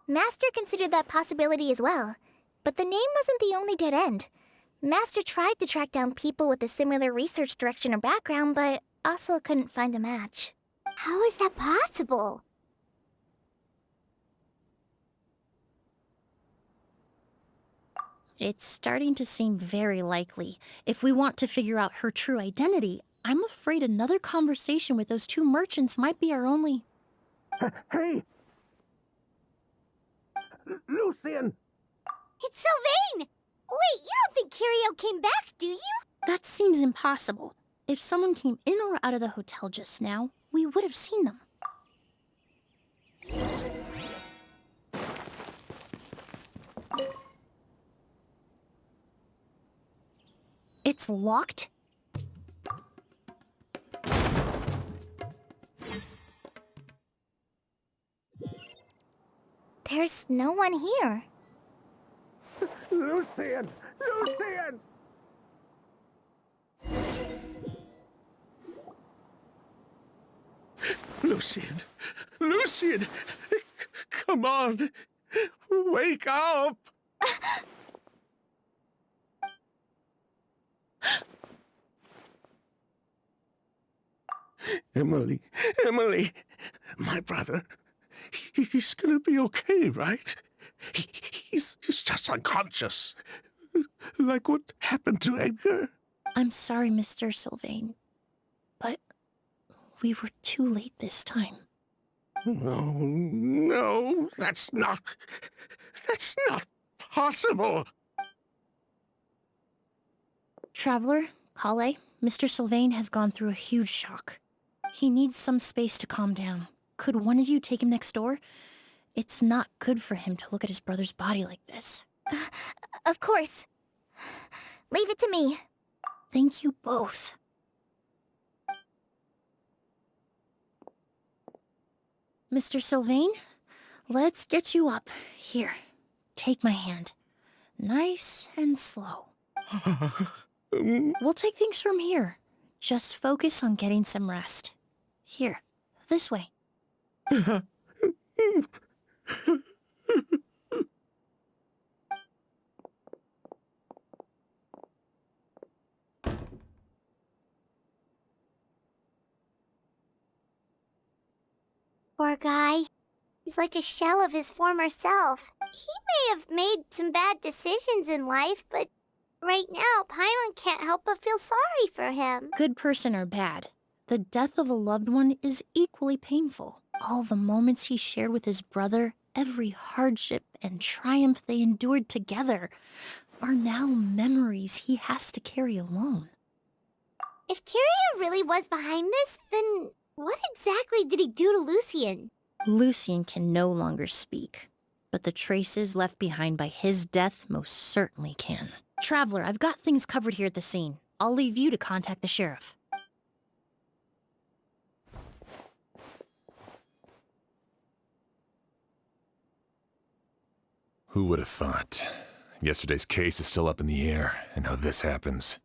Master considered that possibility as well, but the name wasn't the only dead end. Master tried to track down people with a similar research direction or background, but also couldn't find a match. How is that possible? It's starting to seem very likely. If we want to figure out her true identity, I'm afraid another conversation with those two merchants might be our only... Hey! Lucian! It's Sylvain! Wait, you don't think Curio came back, do you? That seems impossible. If someone came in or out of the hotel just now, we would have seen them. It's locked? There's no one here. Lucian! Lucian! Lucian! Lucian! Come on! Wake up! Emilie, Emilie, my brother, he's gonna be okay, right? He's just unconscious, like what happened to Edgar. I'm sorry, Mr. Sylvain, but we were too late this time. No, no, that's not possible. Traveler, Kale, Mr. Sylvain has gone through a huge shock. He needs some space to calm down. Could one of you take him next door? It's not good for him to look at his brother's body like this. Of course. Leave it to me. Thank you both. Mr. Sylvain, let's get you up. Here, take my hand. Nice and slow. We'll take things from here. Just focus on getting some rest. Here, this way. Poor guy. He's like a shell of his former self. He may have made some bad decisions in life, but right now, Paimon can't help but feel sorry for him. Good person or bad, the death of a loved one is equally painful. All the moments he shared with his brother, every hardship and triumph they endured together, are now memories he has to carry alone. If Curio really was behind this, then what exactly did he do to Lucian? Lucian can no longer speak, but the traces left behind by his death most certainly can. Traveler, I've got things covered here at the scene. I'll leave you to contact the sheriff. Who would have thought? Yesterday's case is still up in the air, and now this happens.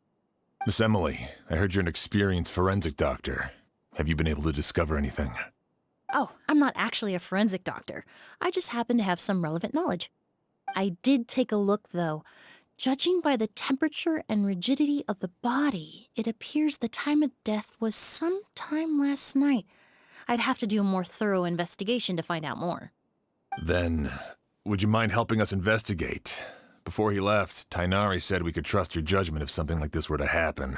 Miss Emilie, I heard you're an experienced forensic doctor. Have you been able to discover anything? Oh, I'm not actually a forensic doctor. I just happen to have some relevant knowledge. I did take a look, though. Judging by the temperature and rigidity of the body, it appears the time of death was sometime last night. I'd have to do a more thorough investigation to find out more. Then, would you mind helping us investigate? Before he left, Tighnari said we could trust your judgment if something like this were to happen.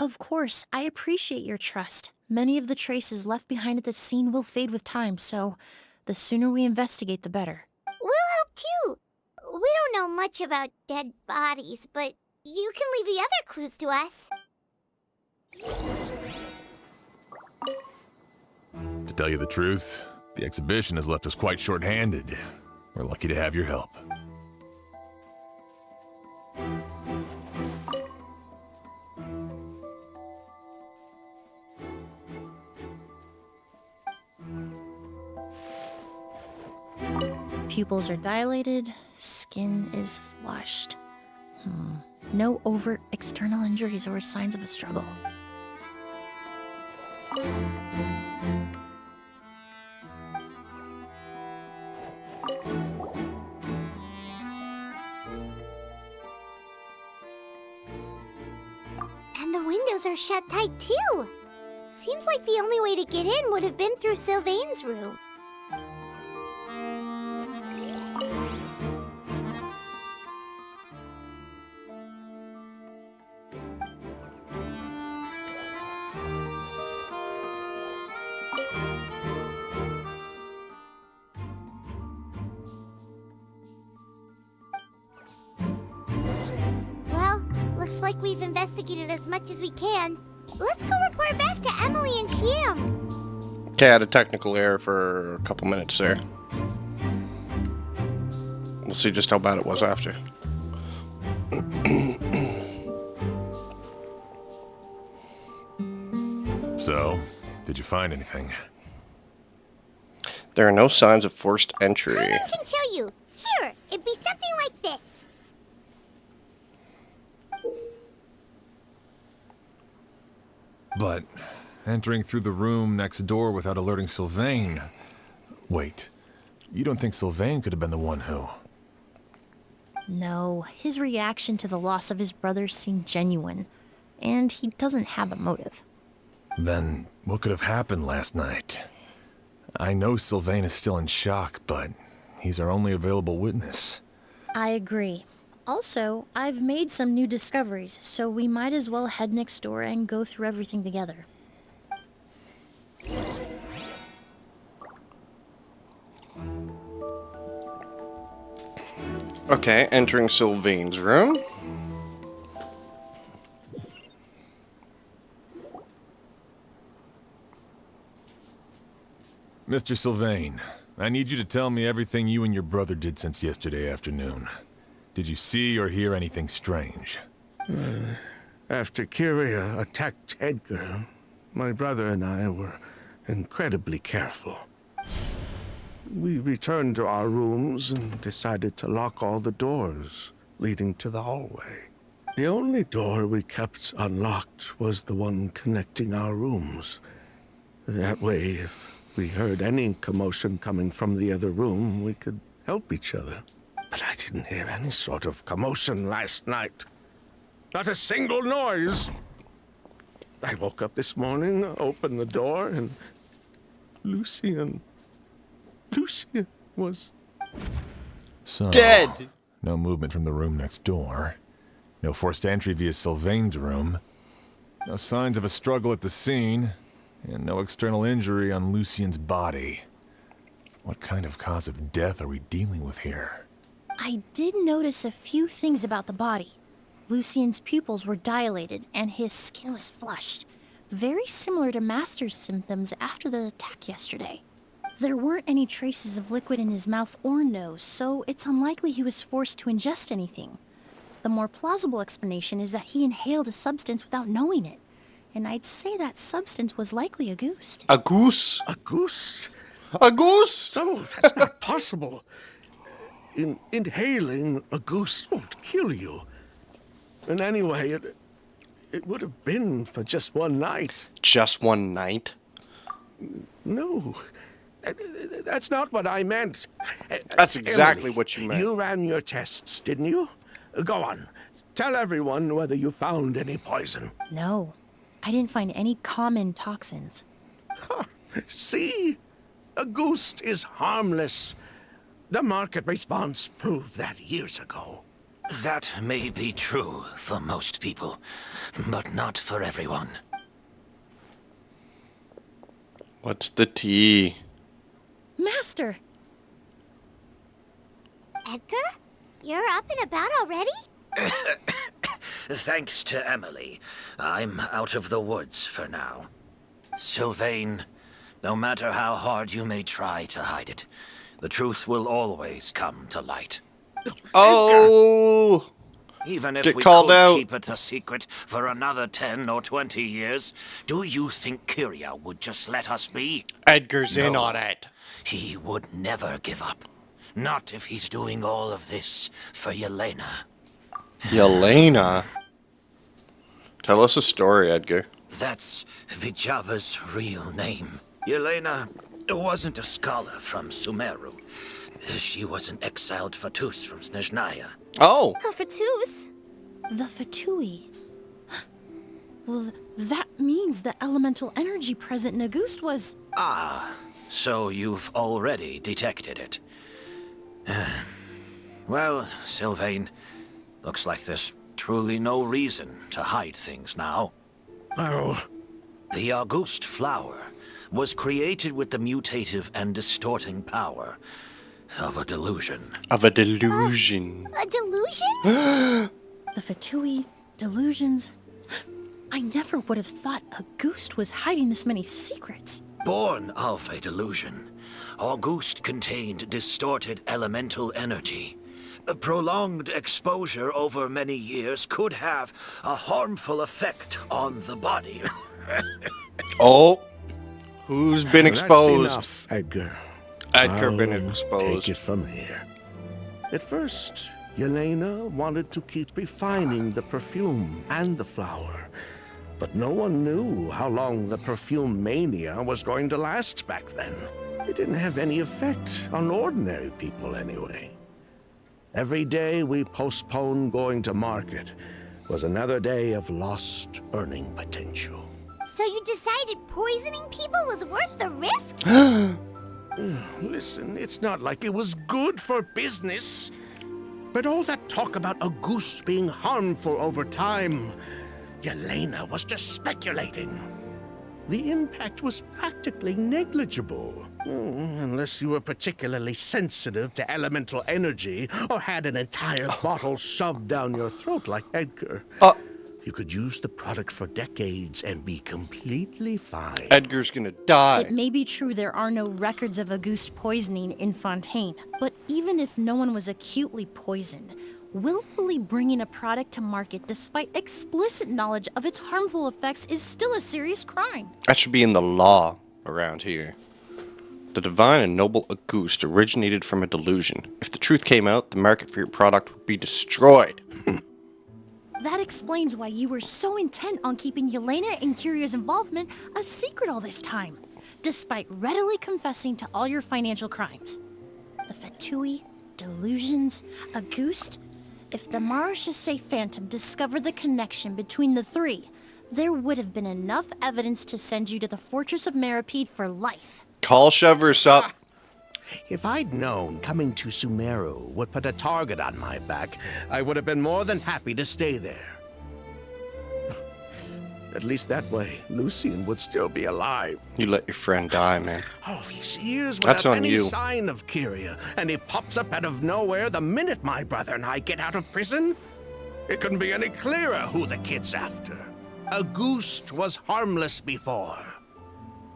Of course, I appreciate your trust. Many of the traces left behind at the scene will fade with time, so the sooner we investigate, the better. We'll help too. We don't know much about dead bodies, but you can leave the other clues to us. To tell you the truth, the exhibition has left us quite short-handed. We're lucky to have your help. Pupils are dilated, skin is flushed. No overt external injuries or signs of a struggle. And the windows are shut tight too. Seems like the only way to get in would have been through Sylvain's room. Well, looks like we've investigated as much as we can. Let's go report back to Emilie and Shiam. Okay, I had a technical error for a couple minutes there. We'll see just how bad it was after. So, did you find anything? There are no signs of forced entry. I can show you. Here, it'd be something like this. But entering through the room next door without alerting Sylvain... Wait, you don't think Sylvain could have been the one who... No, his reaction to the loss of his brother seemed genuine, and he doesn't have a motive. Then what could have happened last night? I know Sylvain is still in shock, but he's our only available witness. I agree. Also, I've made some new discoveries, so we might as well head next door and go through everything together. Okay, entering Sylvain's room. Mr. Sylvain, I need you to tell me everything you and your brother did since yesterday afternoon. Did you see or hear anything strange? After Kyria attacked Edgar, my brother and I were incredibly careful. We returned to our rooms and decided to lock all the doors leading to the hallway. The only door we kept unlocked was the one connecting our rooms. That way, if we heard any commotion coming from the other room, we could help each other. But I didn't hear any sort of commotion last night. Not a single noise. I woke up this morning, opened the door, and Lucian was So, Dead! no movement from the room next door. No forced entry via Sylvain's room. No signs of a struggle at the scene. And no external injury on Lucian's body. What kind of cause of death are we dealing with here? I did notice a few things about the body. Lucian's pupils were dilated, and his skin was flushed. Very similar to Master's symptoms after the attack yesterday. There weren't any traces of liquid in his mouth or nose, so it's unlikely he was forced to ingest anything. The more plausible explanation is that he inhaled a substance without knowing it. And I'd say that substance was likely a goose. A goose? a goose. A goose? No, that's not possible. Inhaling a goose won't kill you. And anyway, it would have been for just one night. Just one night? No, that's not what I meant. That's exactly Emily, what you meant. You ran your tests, didn't you? Go on. Tell everyone whether you found any poison. No, I didn't find any common toxins. See? A goose is harmless. The market response proved that years ago. That may be true for most people, but not for everyone. What's the tea? Master! Edgar? You're up and about already? Thanks to Emilie, I'm out of the woods for now. Sylvain, no matter how hard you may try to hide it, the truth will always come to light. Oh! Even if Get we called could out. keep it a secret for another 10 or 20 years, do you think Kyria would just let us be? Edgar's in No. on it. He would never give up. Not if he's doing all of this for Yelena. Yelena? Tell us a story, Edgar. That's Vijava's real name. Yelena wasn't a scholar from Sumeru. She was an exiled Fatus from Snezhnaya. Oh! Oh, Fatus. The Fatui. Well, that means the elemental energy present in Auguste was... Ah, so you've already detected it. Well, Sylvain, looks like there's truly no reason to hide things now. Oh, The Auguste flower was created with the mutative and distorting power of a delusion. Of a delusion. A delusion? The Fatui, delusions... I never would have thought Auguste was hiding this many secrets. Born of a delusion, Auguste contained distorted elemental energy. A prolonged exposure over many years could have a harmful effect on the body. Oh! Who's been that's exposed? enough, Edgar. Edgar been I'll exposed. Take it from here. At first, Yelena wanted to keep refining the perfume and the flower. But no one knew how long the perfume mania was going to last back then. It didn't have any effect on ordinary people anyway. Every day we postponed going to market was another day of lost earning potential. So you decided poisoning people was worth the risk? Listen, it's not like it was good for business. But all that talk about Auguste being harmful over time, Yelena was just speculating. The impact was practically negligible. Unless you were particularly sensitive to elemental energy or had an entire bottle shoved down your throat like Edgar. You could use the product for decades and be completely fine. Edgar's gonna die. It may be true there are no records of Auguste poisoning in Fontaine, but even if no one was acutely poisoned, willfully bringing a product to market despite explicit knowledge of its harmful effects is still a serious crime. That should be in the law around here. The divine and noble Auguste originated from a delusion. If the truth came out, the market for your product would be destroyed. That explains why you were so intent on keeping Yelena and Kyria's involvement a secret all this time, despite readily confessing to all your financial crimes. The Fatui, delusions, Auguste. If the Marechaussee Phantom discovered the connection between the three, there would have been enough evidence to send you to the Fortress of Meripede for life. Call shovers up. If I'd known coming to Sumeru would put a target on my back, I would have been more than happy to stay there. At least that way, Lucien would still be alive. You let your friend die, man. All these years That's without on any you. sign of Kyria, and he pops up out of nowhere the minute my brother and I get out of prison? It couldn't be any clearer who the kid's after. Auguste was harmless before.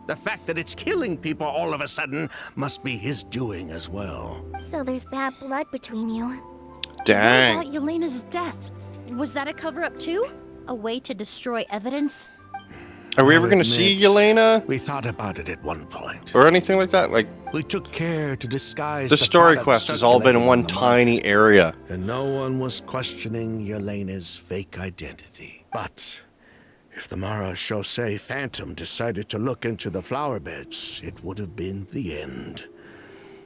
The fact that it's killing people all of a sudden must be his doing as well. So there's bad blood between you. What Dang. about Yelena's death? Was that a cover-up too? A way to destroy evidence? Are we ever I'll gonna see admit, Yelena? We thought about it at one point. Or anything like that? Like, We took care to disguise the story product quest has all been in circulating one on the tiny area. and no one was questioning Yelena's fake identity. But if the Marechaussee Phantom decided to look into the flower beds, it would have been the end.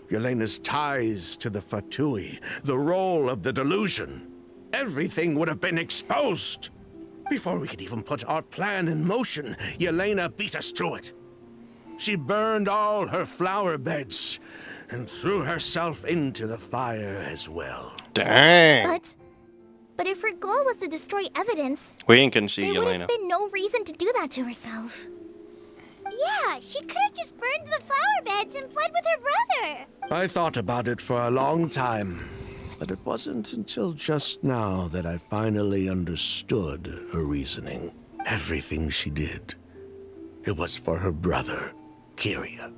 Yelena's ties to the Fatui, the role of the delusion, everything would have been exposed. Before we could even put our plan in motion, Yelena beat us to it. She burned all her flower beds and threw herself into the fire as well. Dang. But But if her goal was to destroy evidence, We ain't gonna see there would Yelena. have been no reason to do that to herself. Yeah, she could have just burned the flower beds and fled with her brother. I thought about it for a long time, but it wasn't until just now that I finally understood her reasoning. Everything she did, it was for her brother, Kyria.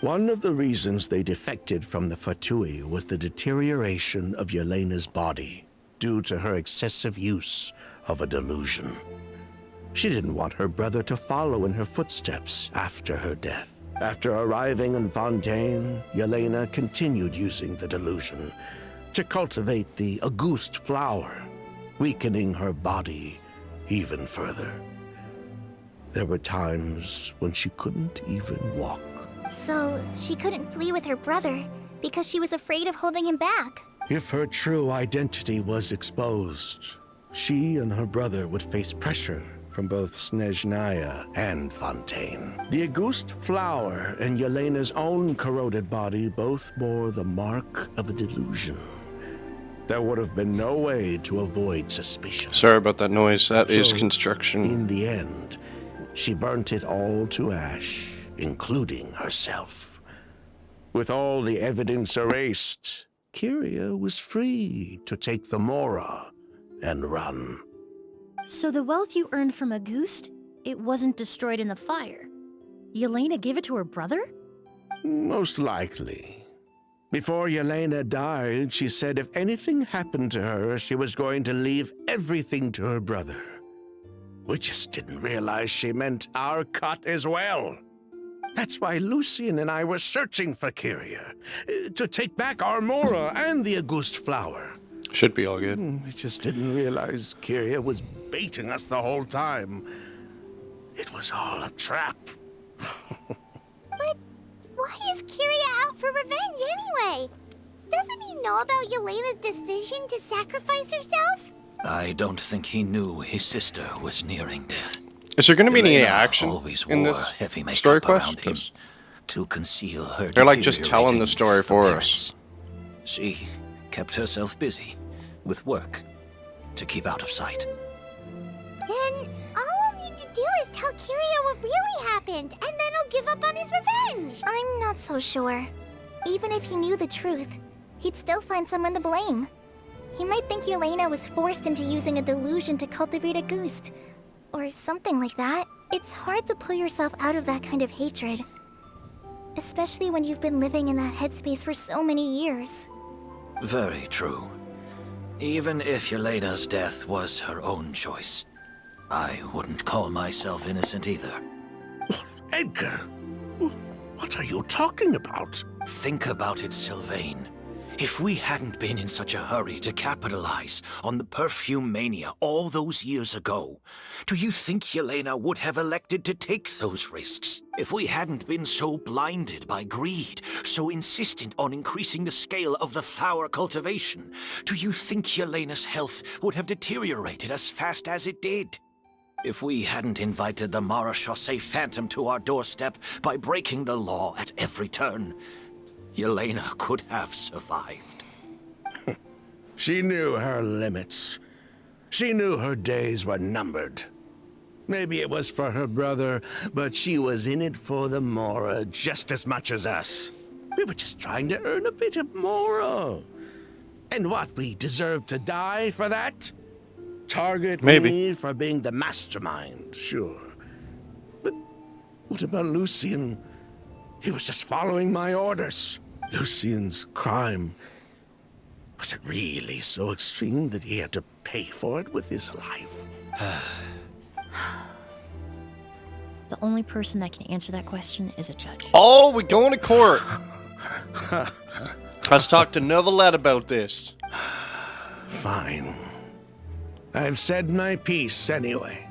One of the reasons they defected from the Fatui was the deterioration of Yelena's body due to her excessive use of a delusion. She didn't want her brother to follow in her footsteps after her death. After arriving in Fontaine, Yelena continued using the delusion to cultivate the Auguste flower, weakening her body even further. There were times when she couldn't even walk. So she couldn't flee with her brother because she was afraid of holding him back. If her true identity was exposed, she and her brother would face pressure from both Snezhnaya and Fontaine. The Auguste flower and Yelena's own corroded body both bore the mark of a delusion. There would have been no way to avoid suspicion. Sorry about that noise. That is So, construction. In the end, she burnt it all to ash, including herself. With all the evidence erased, Kyria was free to take the Mora and run. So the wealth you earned from Auguste, it wasn't destroyed in the fire. Yelena gave it to her brother? Most likely. Before Yelena died, she said if anything happened to her, she was going to leave everything to her brother. We just didn't realize she meant our cut as well. That's why Lucien and I were searching for Kyria, to take back our Mora and the Auguste flower. Should be all good. We just didn't realize Kyria was baiting us the whole time. It was all a trap. But why is Kyria out for revenge anyway? Doesn't he know about Yelena's decision to sacrifice herself? I don't think he knew his sister was nearing death. Is there going to be any Yelena action always in wore this heavy makeup story quest? around him 'Cause to conceal her they're like just telling the deteriorating story for us. appearance. She kept herself busy with work to keep out of sight. Then all we'll need to do is tell Kyria what really happened, and then he'll give up on his revenge. I'm not so sure. Even if he knew the truth, he'd still find someone to blame. He might think Yelena was forced into using a delusion to cultivate Auguste, or something like that. It's hard to pull yourself out of that kind of hatred, especially when you've been living in that headspace for so many years. Very true. Even if Yelena's death was her own choice, I wouldn't call myself innocent either. Edgar, what are you talking about? Think about it, Sylvain. If we hadn't been in such a hurry to capitalize on the perfume mania all those years ago, do you think Yelena would have elected to take those risks? If we hadn't been so blinded by greed, so insistent on increasing the scale of the flower cultivation, do you think Yelena's health would have deteriorated as fast as it did? If we hadn't invited the Marechaussee Phantom to our doorstep by breaking the law at every turn, Yelena could have survived. She knew her limits. She knew her days were numbered. Maybe it was for her brother, but she was in it for the Mora just as much as us. We were just trying to earn a bit of Mora. And what, we deserve to die for that? Target Maybe. me for being the mastermind, sure. But what about Lucien? He was just following my orders. Lucien's crime, was it really so extreme that he had to pay for it with his life? The only person that can answer that question is a judge. Oh, we're going to court. Let's talk to Novelette about this. Fine. I've said my piece anyway.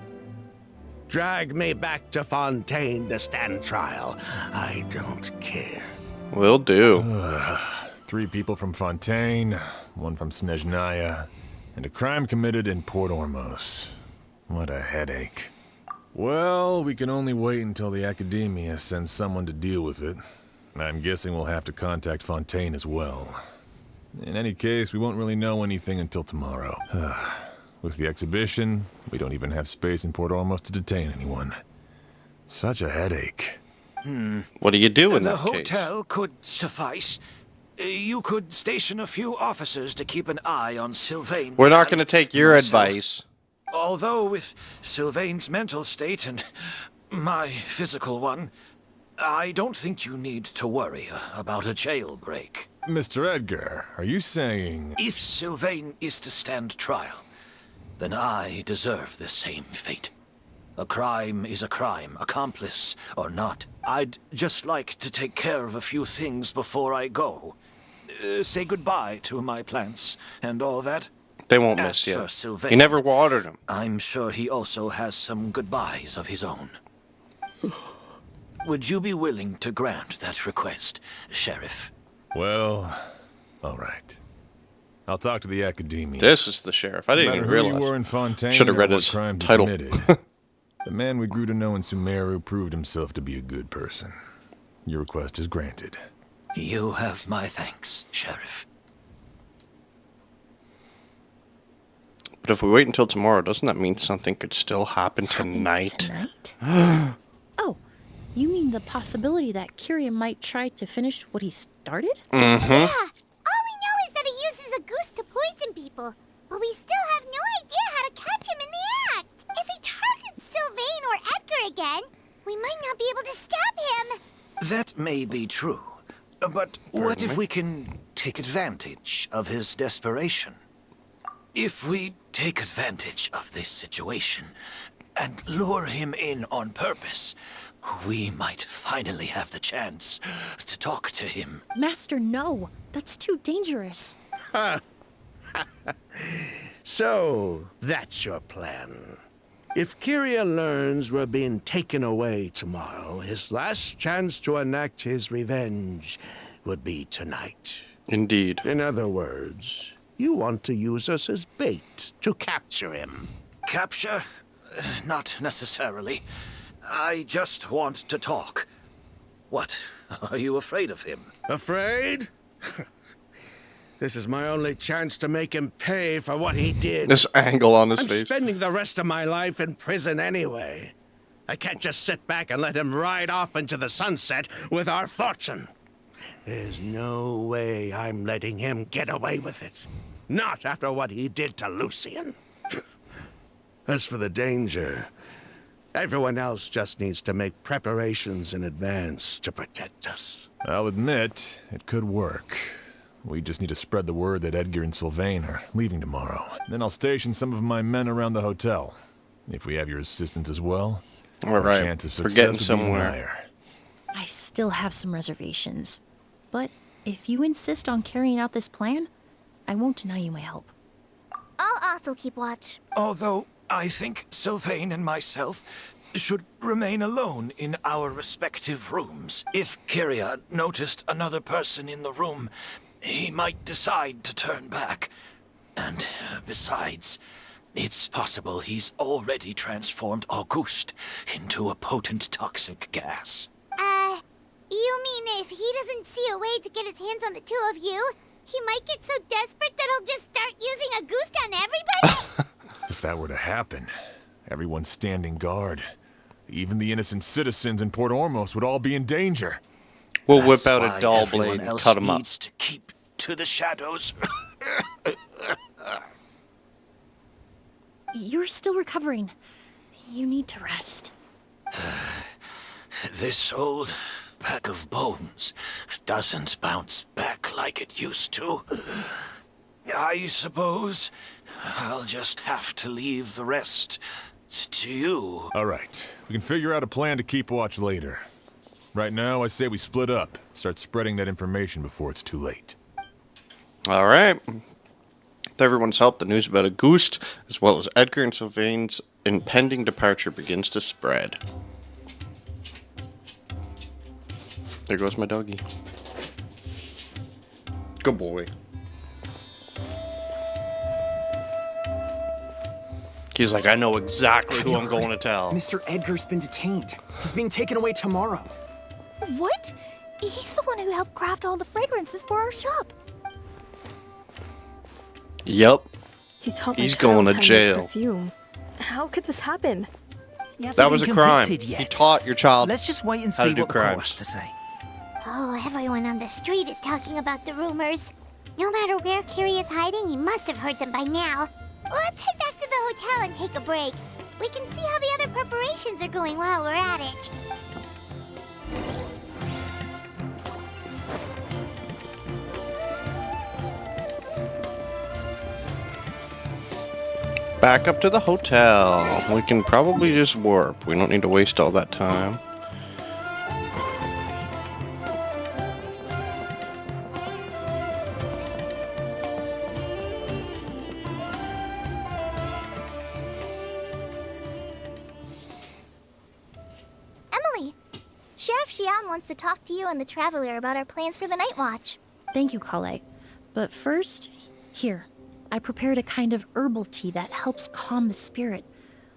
Drag me back to Fontaine to stand trial. I don't care. Will do. 3 people from Fontaine, 1 from Snezhnaya, and a crime committed in Port Ormos. What a headache. Well, we can only wait until the Academia sends someone to deal with it. I'm guessing we'll have to contact Fontaine as well. In any case, we won't really know anything until tomorrow. With the exhibition, we don't even have space in Port Ormos to detain anyone. Such a headache. What do you do in The that case? hotel could suffice. You could station a few officers to keep an eye on Sylvain. We're not and going to take your myself. advice. Although with Sylvain's mental state and my physical one, I don't think you need to worry about a jailbreak. Mr. Edgar, are you saying... If Sylvain is to stand trial, then I deserve the same fate. A crime is a crime, accomplice or not. I'd just like to take care of a few things before I go. Say goodbye to my plants and all that. They won't As miss you. for Sylvain, He never watered them. I'm sure he also has some goodbyes of his own. Would you be willing to grant that request, Sheriff? Well, all right. I'll talk to the Academia. This is the sheriff. I No didn't matter even who realize. you were in Fontaine, Should have or read what his crime you title. committed, the man we grew to know in Sumeru proved himself to be a good person. Your request is granted. You have my thanks, Sheriff. But if we wait until tomorrow, doesn't that mean something could still happen tonight? Tonight? Oh, you mean the possibility that Kyria might try to finish what he started? Yeah, all we know is that he uses a goose to poison people, but we still have no idea how to catch him in the act. If he targets Sylvain or Edgar again, we might not be able to stop him. That may be true, but what if we can take advantage of his desperation? If we take advantage of this situation and lure him in on purpose, we might finally have the chance to talk to him. Master, no. That's too dangerous. So, that's your plan. If Kyria learns we're being taken away tomorrow, his last chance to enact his revenge would be tonight. Indeed. In other words, you want to use us as bait to capture him. Capture? Not necessarily. I just want to talk. What? Are you afraid of him? Afraid? This is my only chance to make him pay for what he did. This angle on his I'm face. spending the rest of my life in prison anyway. I can't just sit back and let him ride off into the sunset with our fortune. There's no way I'm letting him get away with it. Not after what he did to Lucian. As for the danger, everyone else just needs to make preparations in advance to protect us. I'll admit, it could work. We just need to spread the word that Edgar and Sylvain are leaving tomorrow. Then I'll station some of my men around the hotel. If we have your assistance as well, All our right. chance of We're success getting will be somewhere. higher. I still have some reservations. But if you insist on carrying out this plan, I won't deny you my help. I'll also keep watch. Although I think Sylvain and myself should remain alone in our respective rooms. If Kyria noticed another person in the room, he might decide to turn back. And besides, it's possible he's already transformed Auguste into a potent toxic gas. You mean if he doesn't see a way to get his hands on the two of you, he might get so desperate that he'll just start using a goose on everybody? If that were to happen, everyone's standing guard. Even the innocent citizens in Port Ormos would all be in danger. We'll That's whip out why a dull everyone blade and else cut him up. needs to keep to the shadows. You're still recovering. You need to rest. This old bag of bones doesn't bounce back like it used to. I suppose I'll just have to leave the rest to you. All right, we can figure out a plan to keep watch later. Right now, I say we split up. Start spreading that information before it's too late. All right. With everyone's help, the news about Auguste, as well as Edgar and Sylvain's impending departure, begins to spread. There goes my doggy. Good boy. He's like, I know exactly who I'm going to tell. Mr. Edgar's been detained. He's being taken away tomorrow. What? He's the one who helped craft all the fragrances for our shop. Yep. He taught my He's child going to how make jail. perfume. How could this happen? That was a crime. He taught your child Let's just wait and how to see do what the crimes. chorus to say. Oh, everyone on the street is talking about the rumors. No matter where Kiri is hiding, he must have heard them by now. Let's head back to the hotel and take a break. We can see how the other preparations are going while we're at it. Back up to the hotel. We can probably just warp. We don't need to waste all that time. Emily, Sheriff Xian wants to talk to you and the Traveler about our plans for the night watch. Thank you, Kale. But first, here. I prepared a kind of herbal tea that helps calm the spirit.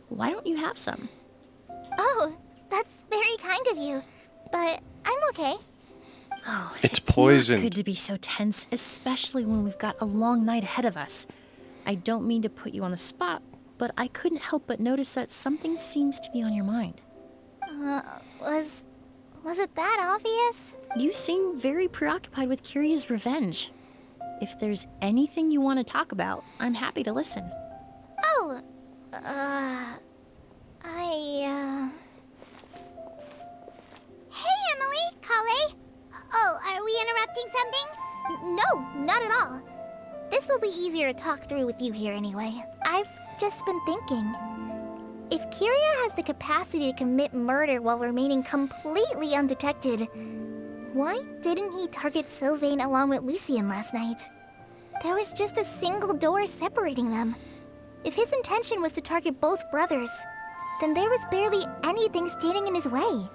Why don't you have some? Oh, that's very kind of you. But I'm okay. Oh, It's not poisoned. good to be so tense, especially when we've got a long night ahead of us. I don't mean to put you on the spot, but I couldn't help but notice that something seems to be on your mind. Was it that obvious? You seem very preoccupied with Kiria's revenge. If there's anything you want to talk about, I'm happy to listen. Oh, Hey, Emily, Kale. Oh, are we interrupting something? No, not at all. This will be easier to talk through with you here anyway. I've just been thinking. If Kiria has the capacity to commit murder while remaining completely undetected, why didn't he target Sylvain along with Lucien last night? There was just a single door separating them. If his intention was to target both brothers, then there was barely anything standing in his way.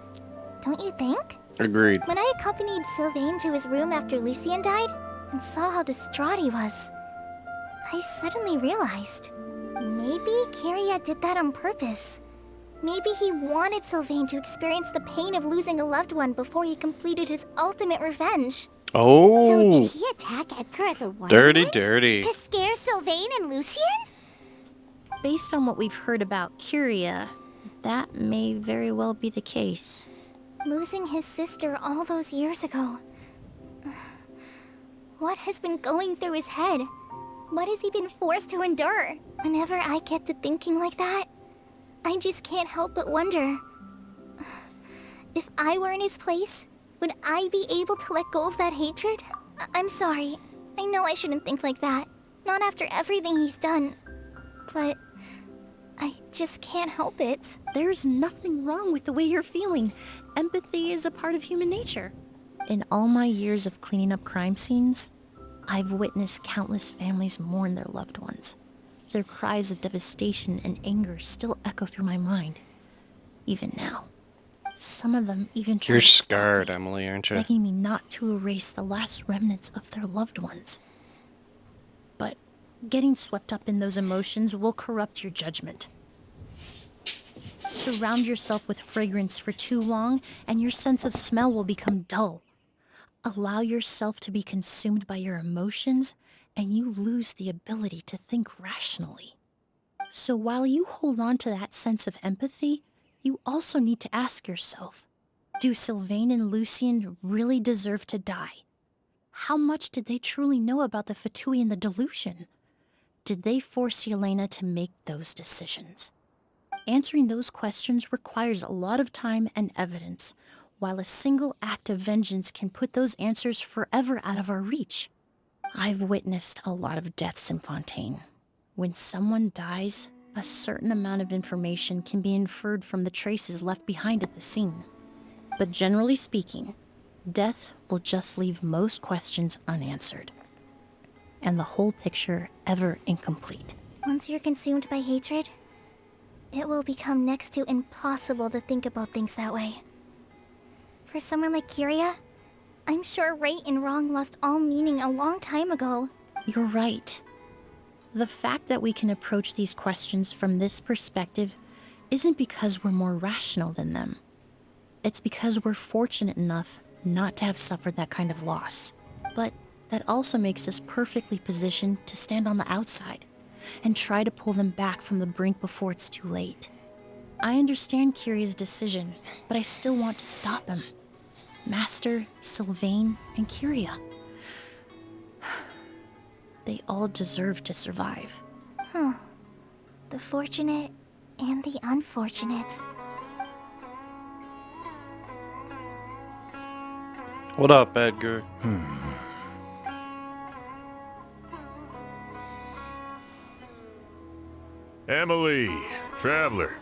Don't you think? Agreed. When I accompanied Sylvain to his room after Lucien died and saw how distraught he was, I suddenly realized maybe Kiria did that on purpose. Maybe he wanted Sylvain to experience the pain of losing a loved one before he completed his ultimate revenge. So Oh, did he attack Edgar as a one? dirty. To scare Sylvain and Lucien? Based on what we've heard about Kiria, that may very well be the case. Losing his sister all those years ago. What has been going through his head? What has he been forced to endure? Whenever I get to thinking like that, I just can't help but wonder. If I were in his place, would I be able to let go of that hatred? I'm sorry. I know I shouldn't think like that. Not after everything he's done. But I just can't help it. There's nothing wrong with the way you're feeling. Empathy is a part of human nature. In all my years of cleaning up crime scenes, I've witnessed countless families mourn their loved ones. Their cries of devastation and anger still echo through my mind, even now. Some of them even try You're to stop scarred, me, Emily, aren't you? begging me not to erase the last remnants of their loved ones. But getting swept up in those emotions will corrupt your judgment. Surround yourself with fragrance for too long, and your sense of smell will become dull. Allow yourself to be consumed by your emotions, and you lose the ability to think rationally. So while you hold on to that sense of empathy, you also need to ask yourself, do Sylvain and Lucien really deserve to die? How much did they truly know about the Fatui and the delusion? Did they force Yelena to make those decisions? Answering those questions requires a lot of time and evidence, while a single act of vengeance can put those answers forever out of our reach. I've witnessed a lot of deaths in Fontaine. When someone dies, a certain amount of information can be inferred from the traces left behind at the scene. But generally speaking, death will just leave most questions unanswered, and the whole picture ever incomplete. Once you're consumed by hatred, it will become next to impossible to think about things that way. For someone like Kiria, I'm sure right and wrong lost all meaning a long time ago. You're right. The fact that we can approach these questions from this perspective isn't because we're more rational than them. It's because we're fortunate enough not to have suffered that kind of loss. But That also makes us perfectly positioned to stand on the outside and try to pull them back from the brink before it's too late. I understand Kiria's decision, but I still want to stop him. Master, Sylvain, and Kiria. They all deserve to survive. The fortunate and the unfortunate. What up, Edgar? Emilie, Traveler.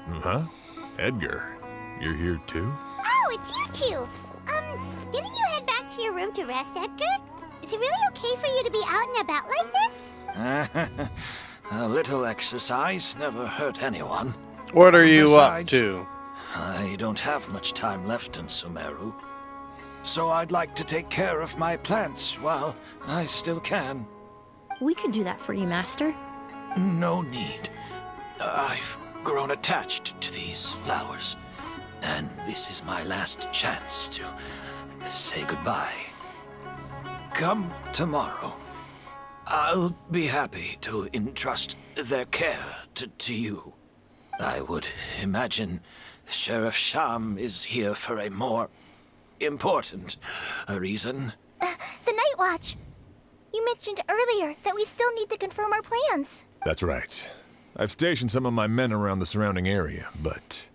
Huh? Edgar, you're here too? Oh, it's you two! Didn't you head back to your room to rest, Edgar? Is it really okay for you to be out and about like this? A little exercise never hurt anyone. What are you Besides, up to? I don't have much time left in Sumeru. So I'd like to take care of my plants while I still can. We could do that for you, Master. No need. I've grown attached to these flowers. And this is my last chance to say goodbye. Come tomorrow. I'll be happy to entrust their care to you. I would imagine Sheriff Sham is here for a more important reason. The Night Watch! You mentioned earlier that we still need to confirm our plans. That's right. I've stationed some of my men around the surrounding area, but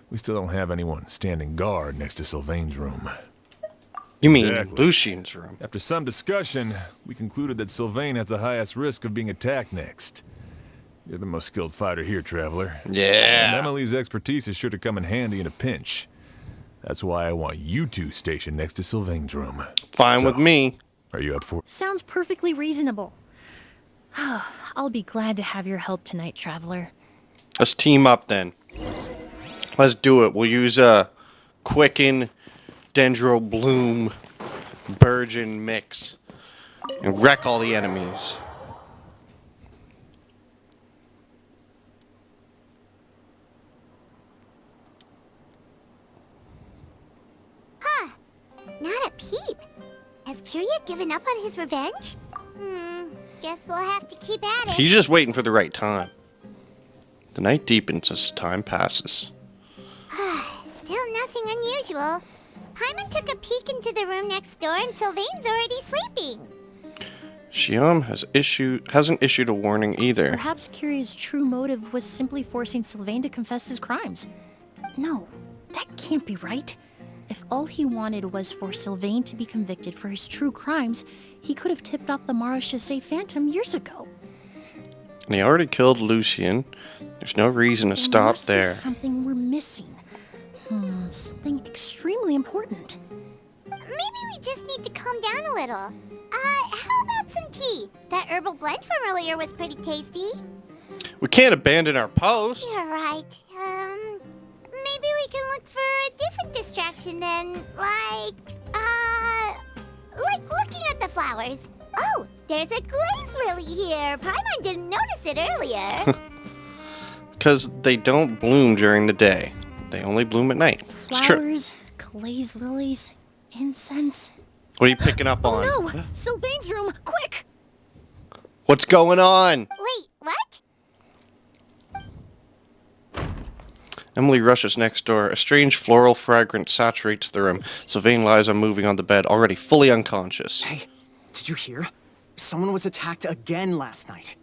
we still don't have anyone standing guard next to Sylvain's room. You mean Exactly. Lucian's room? After some discussion, we concluded that Sylvain has the highest risk of being attacked next. You're the most skilled fighter here, Traveler. And Yeah. Emilie's expertise is sure to come in handy in a pinch. That's why I want you two stationed next to Sylvain's room. Fine with me. Are you up for it? Sounds perfectly reasonable. I'll be glad to have your help tonight, Traveler. Let's team up then. Let's do it. We'll use a Quicken, Dendro Bloom, Burgeon mix and wreck all the enemies. Not a peep. Has Kiria given up on his revenge? Guess we'll have to keep at it. He's just waiting for the right time. The night deepens as time passes. Still nothing unusual. Paimon took a peek into the room next door and Sylvain's already sleeping. Xiam hasn't issued a warning either. Perhaps Kiria's true motive was simply forcing Sylvain to confess his crimes. No, that can't be right. If all he wanted was for Sylvain to be convicted for his true crimes, he could have tipped off the Marechaussee Phantom years ago. And he already killed Lucian. There's no reason to stop Unless there. there's something we're missing. Something extremely important. Maybe we just need to calm down a little. How about some tea? That herbal blend from earlier was pretty tasty. We can't abandon our post. You're right. Maybe we can look for a different distraction then, like looking at the flowers. Oh, there's a glaze lily here. Paimon didn't notice it earlier. Because they don't bloom during the day. They only bloom at night. It's true. Flowers, glaze lilies, incense. What are you picking up on? Oh no! Sylvain's room, quick! What's going on? Wait, what? Emilie rushes next door. A strange floral fragrance saturates the room. Sylvain lies unmoving on the bed, already fully unconscious. Hey, did you hear? Someone was attacked again last night.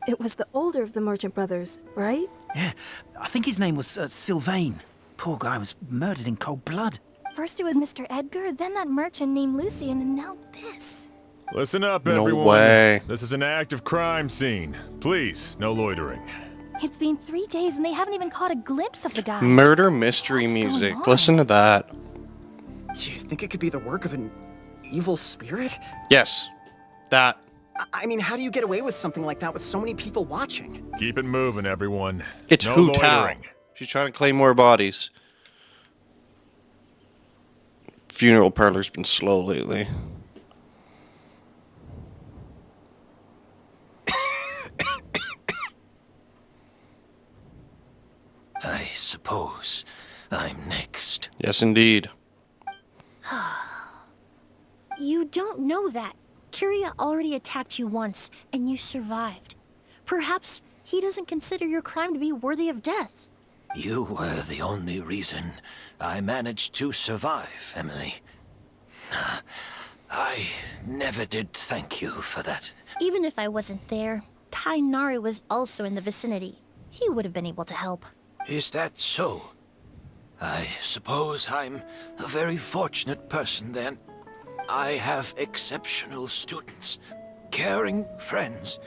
It was the older of the merchant brothers, right? Yeah, I think his name was Sylvain. Poor guy was murdered in cold blood. First it was Mr. Edgar, then that merchant named Lucian, and now this. Listen up, No everyone. way. This is an active crime scene. Please, no loitering. It's been 3 days and they haven't even caught a glimpse of the guy. Murder mystery What's going music. on? Listen to that. Do you think it could be the work of an evil spirit? Yes. That. I mean, how do you get away with something like that with so many people watching? Keep it moving, everyone. It's no Hu Tao. loitering. She's trying to claim more bodies. Funeral parlor's been slow lately. I suppose I'm next. Yes, indeed. You don't know that. Kyria already attacked you once, and you survived. Perhaps he doesn't consider your crime to be worthy of death. You were the only reason I managed to survive, Emilie. I never did thank you for that. Even if I wasn't there, Tainari was also in the vicinity. He would have been able to help. Is that so? I suppose I'm a very fortunate person then. I have exceptional students, caring friends,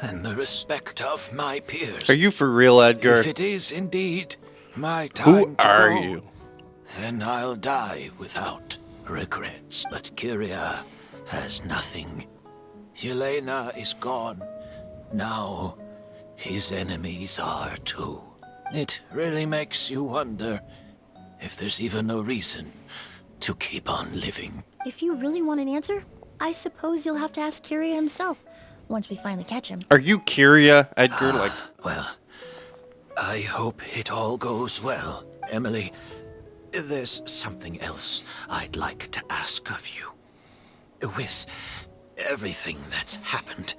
and the respect of my peers. Are you for real, Edgar? If it is indeed my time Who to go, are you? then I'll die without regrets. But Kyria has nothing. Yelena is gone. Now, his enemies are too. It really makes you wonder if there's even a reason to keep on living. If you really want an answer, I suppose you'll have to ask Kyria himself, once we finally catch him. Are you Kyria, Edgar? Well, I hope it all goes well, Emilie. There's something else I'd like to ask of you. With everything that's happened,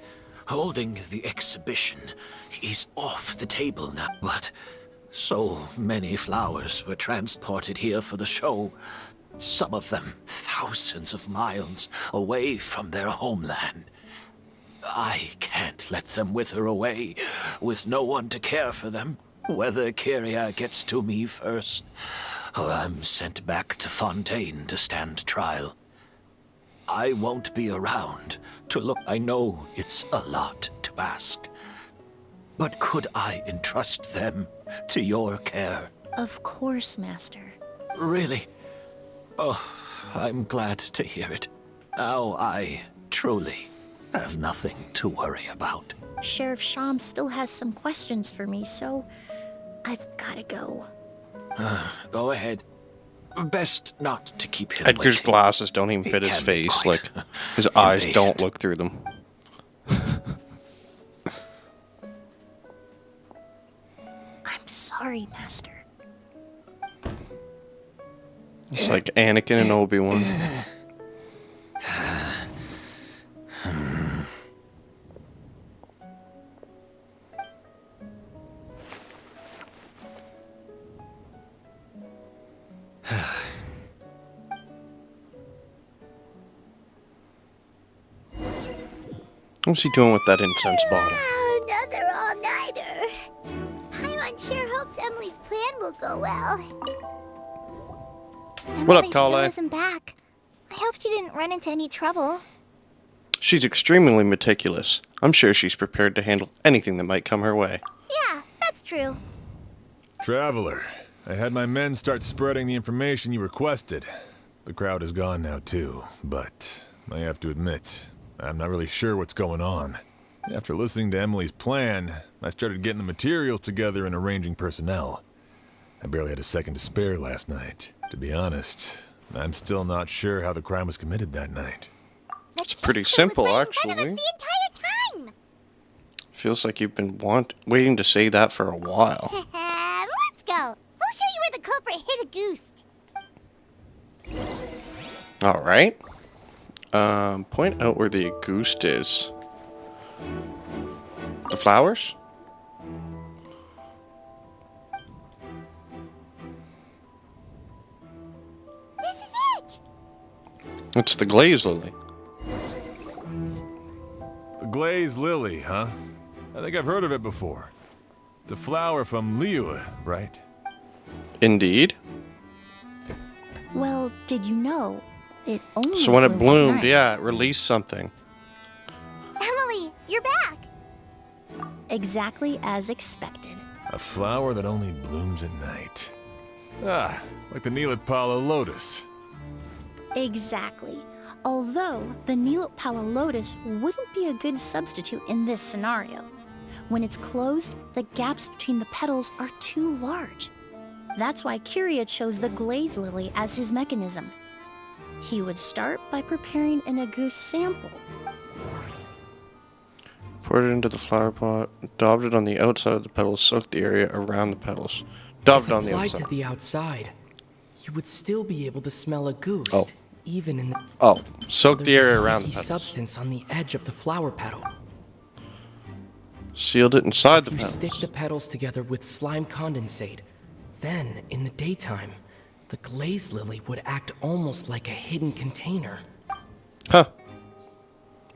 holding the exhibition is off the table now, but so many flowers were transported here for the show. Some of them thousands of miles away from their homeland. I can't let them wither away with no one to care for them, whether Kyria gets to me first or I'm sent back to Fontaine to stand trial. I won't be around to look. I know it's a lot to ask, but could I entrust them to your care? Of course, Master. Really? Oh, I'm glad to hear it. Now I truly have nothing to worry about. Sheriff Sham still has some questions for me, so I've gotta go. Go ahead. Best not to keep him Edgar's waiting. glasses don't even fit his face. Like, his eyes don't look through them. I'm sorry, Master. It's like Anakin and Obi-Wan. What's he doing with that incense bottle? Another all-nighter. Paimon sure hopes Emilie's plan will go well. What up, Emilie Kale? still isn't back. I hope she didn't run into any trouble. She's extremely meticulous. I'm sure she's prepared to handle anything that might come her way. Yeah, that's true. Traveler, I had my men start spreading the information you requested. The crowd is gone now too, but I have to admit, I'm not really sure what's going on. After listening to Emilie's plan, I started getting the materials together and arranging personnel. I barely had a second to spare last night. To be honest, I'm still not sure how the crime was committed that night. It's pretty simple, actually. The entire time. Feels like you've been waiting to say that for a while. Let's go. We'll show you where the culprit hid a goose. All right. Point out where the goose is. The flowers? This is it. It's the glaze lily. The glazed lily, huh? I think I've heard of it before. It's a flower from Liu, right? Indeed. Well, did you know it only So when it blooms at bloomed, night? yeah, it released something. Emilie, you're back. Exactly as expected. A flower that only blooms at night. Ah, like the Neelitpala lotus. Exactly. Although the Neelitpala lotus wouldn't be a good substitute in this scenario. When it's closed, the gaps between the petals are too large. That's why Kyria chose the glaze lily as his mechanism. He would start by preparing an agouti sample. Poured it into the flower pot, daubed it on the outside of the petals, soaked the area around the petals. Daubed on the Applied outside. to the outside, you would still be able to smell a goose. Oh. Even in the Oh, soak the there's area a around the sticky petals. substance on the edge of the flower petal. Sealed it inside the If you petals. stick the petals together with slime condensate, then in the daytime, the glaze lily would act almost like a hidden container. Huh.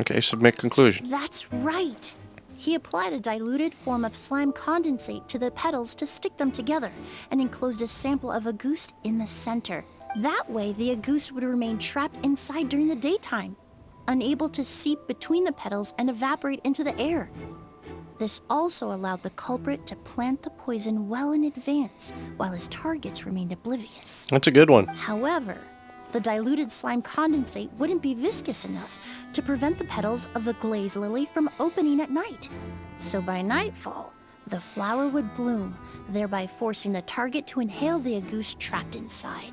Okay, submit conclusion. That's right. He applied a diluted form of slime condensate to the petals to stick them together and enclosed a sample of agoost in the center. That way, the agoost would remain trapped inside during the daytime, unable to seep between the petals and evaporate into the air. This also allowed the culprit to plant the poison well in advance, while his targets remained oblivious. That's a good one. However, the diluted slime condensate wouldn't be viscous enough to prevent the petals of the glaze lily from opening at night. So by nightfall, the flower would bloom, thereby forcing the target to inhale the agoost trapped inside.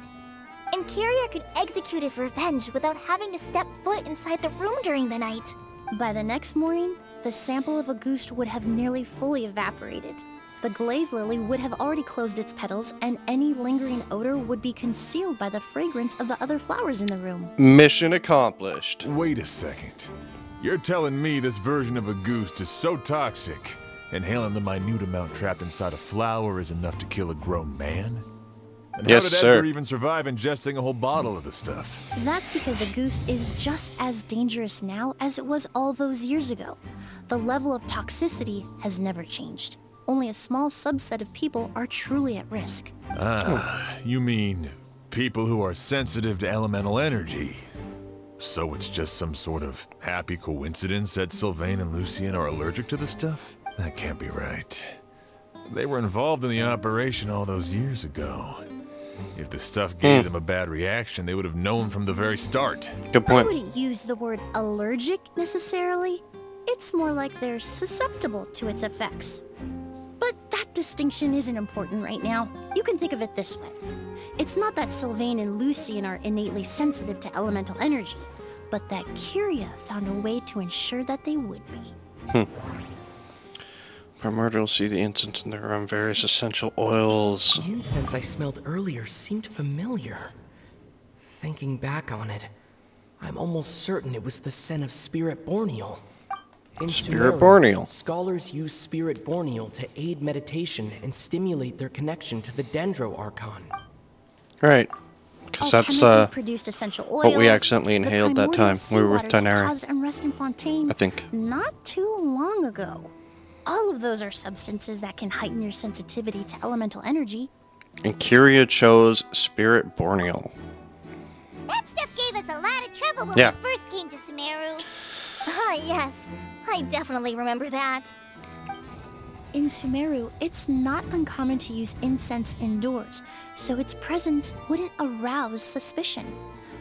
And Kyria could execute his revenge without having to step foot inside the room during the night. By the next morning, the sample of agoost would have nearly fully evaporated. The glaze lily would have already closed its petals, and any lingering odor would be concealed by the fragrance of the other flowers in the room. Mission accomplished. Wait a second. You're telling me this version of agoost is so toxic, inhaling the minute amount trapped inside a flower is enough to kill a grown man? And Yes, how did sir. Edgar even survive ingesting a whole bottle of the stuff? That's because agoost is just as dangerous now as it was all those years ago. The level of toxicity has never changed. Only a small subset of people are truly at risk. Ah, you mean people who are sensitive to elemental energy. So it's just some sort of happy coincidence that Sylvain and Lucien are allergic to the stuff? That can't be right. They were involved in the operation all those years ago. If the stuff gave them a bad reaction, they would have known from the very start. Good I point. wouldn't use the word allergic necessarily. It's more like they're susceptible to its effects. But that distinction isn't important right now. You can think of it this way. It's not that Sylvain and Lucien are innately sensitive to elemental energy, but that Kyria found a way to ensure that they would be. Primordial see the incense in their room, various essential oils. The incense I smelled earlier seemed familiar. Thinking back on it, I'm almost certain it was the scent of Spirit Borneal. In Spirit Sumeru, Borneal. Scholars use Spirit Borneal to aid meditation and stimulate their connection to the Dendro Archon. Right. Because that's Alchemically produced essential oils, what we accidentally the inhaled that primordial time. We were with seawater that Daenerys. caused unrest in Fontaine, I think. not too long ago. All of those are substances that can heighten your sensitivity to elemental energy. And Kyria chose Spirit Borneal. That stuff gave us a lot of trouble when Yeah. we first came to Sumeru. Ah, yes. I definitely remember that. In Sumeru, it's not uncommon to use incense indoors, so its presence wouldn't arouse suspicion.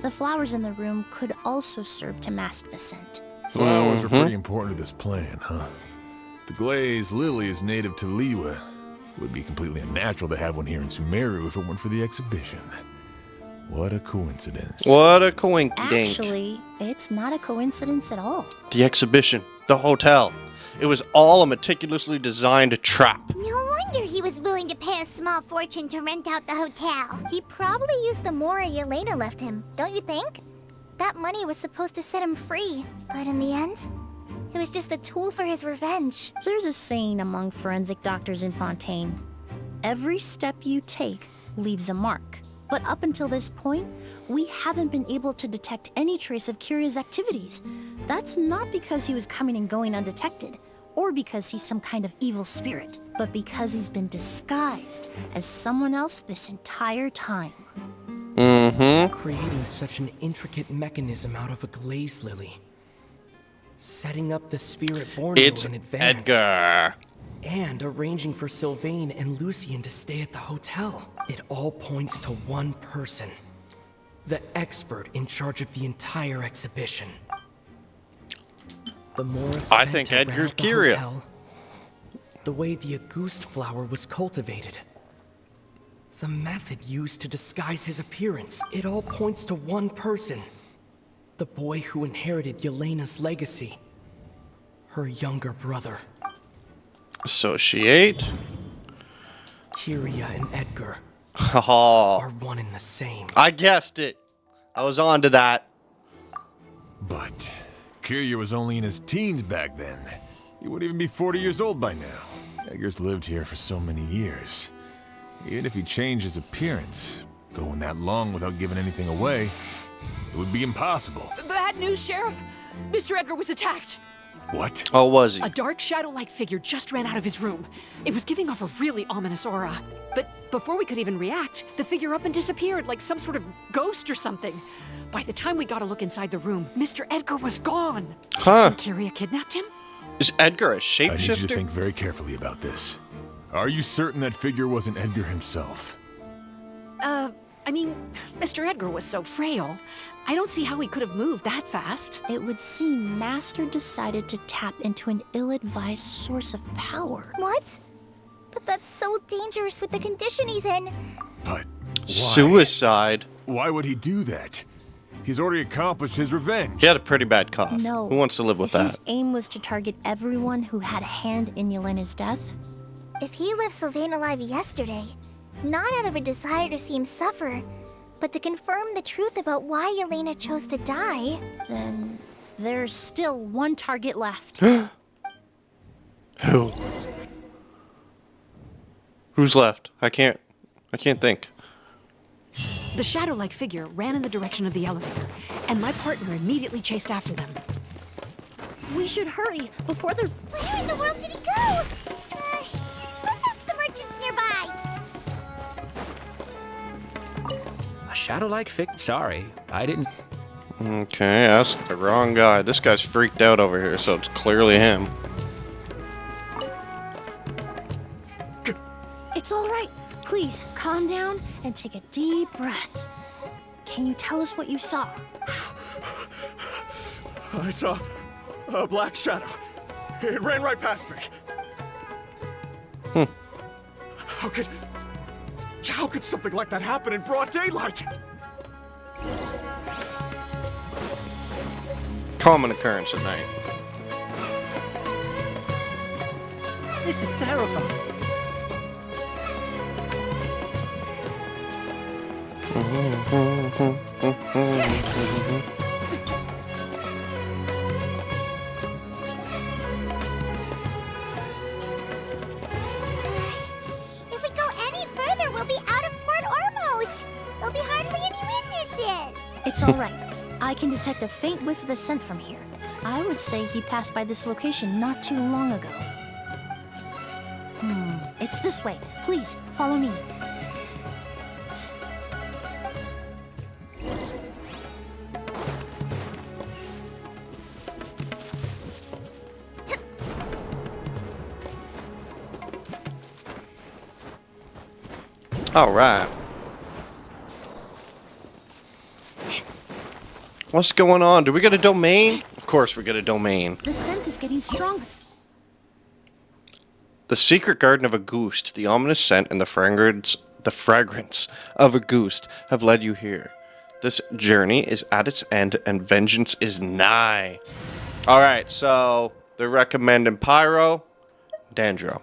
The flowers in the room could also serve to mask the scent. Flowers are pretty important to this plan, huh? The glaze lily is native to Liwa. It would be completely unnatural to have one here in Sumeru if it weren't for the exhibition. What a coincidence. What a coinkydink. Actually, it's not a coincidence at all. The exhibition. The hotel. It was all a meticulously designed trap. No wonder he was willing to pay a small fortune to rent out the hotel. He probably used the Mora Yelena left him, don't you think? That money was supposed to set him free, but in the end, it was just a tool for his revenge. There's a saying among forensic doctors in Fontaine. Every step you take leaves a mark. But up until this point, we haven't been able to detect any trace of Kyria's activities. That's not because he was coming and going undetected, or because he's some kind of evil spirit, but because he's been disguised as someone else this entire time. Creating such an intricate mechanism out of a glaze lily. Setting up the Spirit Borneal It's in advance. Edgar. And arranging for Sylvain and Lucien to stay at the hotel. It all points to one person. The expert in charge of the entire exhibition. The more I think Edgar's Kyria. The way the Auguste flower was cultivated. The method used to disguise his appearance. It all points to one person. The boy who inherited Yelena's legacy. Her younger brother. Associate. Kyria and Edgar Oh, are one and the same. I guessed it. I was on to that. But Kirya was only in his teens back then. He wouldn't even be 40 years old by now. Edgar's lived here for so many years. Even if he changed his appearance, going that long without giving anything away, it would be impossible. Bad news, Sheriff. Mr. Edgar was attacked. What? Oh, was he? A dark shadow-like figure just ran out of his room. It was giving off a really ominous aura. But before we could even react, the figure up and disappeared like some sort of ghost or something. By the time we got a look inside the room, Mr. Edgar was gone. Huh. Kirya kidnapped him? Is Edgar a I shapeshifter? need you to think very carefully about this. Are you certain that figure wasn't Edgar himself? I mean, Mr. Edgar was so frail. I don't see how he could have moved that fast. It would seem Master decided to tap into an ill-advised source of power. What? But that's so dangerous with the condition he's in. But why? Suicide. Why would he do that? He's already accomplished his revenge. He had a pretty bad cough. No. Who wants to live with If his that? aim was to target everyone who had a hand in Yelena's death, If he left Sylvain alive yesterday, not out of a desire to see him suffer, but to confirm the truth about why Yelena chose to die, then there's still one target left. Who? Who's left? I can't think. The shadow-like figure ran in the direction of the elevator, and my partner immediately chased after them. We should hurry before they're... where in the world did he go? Let's ask the merchants nearby. A shadow-like sorry, I didn't... Okay, that's the wrong guy. This guy's freaked out over here, so it's clearly him. It's all right. Please, calm down and take a deep breath. Can you tell us what you saw? I saw a black shadow. It ran right past me. How could something like that happen in broad daylight? Common occurrence at night. This is terrifying. If we go any further, we'll be out of Port Ormos. There'll be hardly any witnesses. It's all right. I can detect a faint whiff of the scent from here. I would say he passed by this location not too long ago. It's this way. Please, follow me. All right. What's going on? Do we get a domain? Of course we get a domain. The scent is getting stronger. The secret garden of a Ghost, the ominous scent and the fragrance of a Ghost have led you here. This journey is at its end and vengeance is nigh. All right, so they're recommending Pyro, Dandro.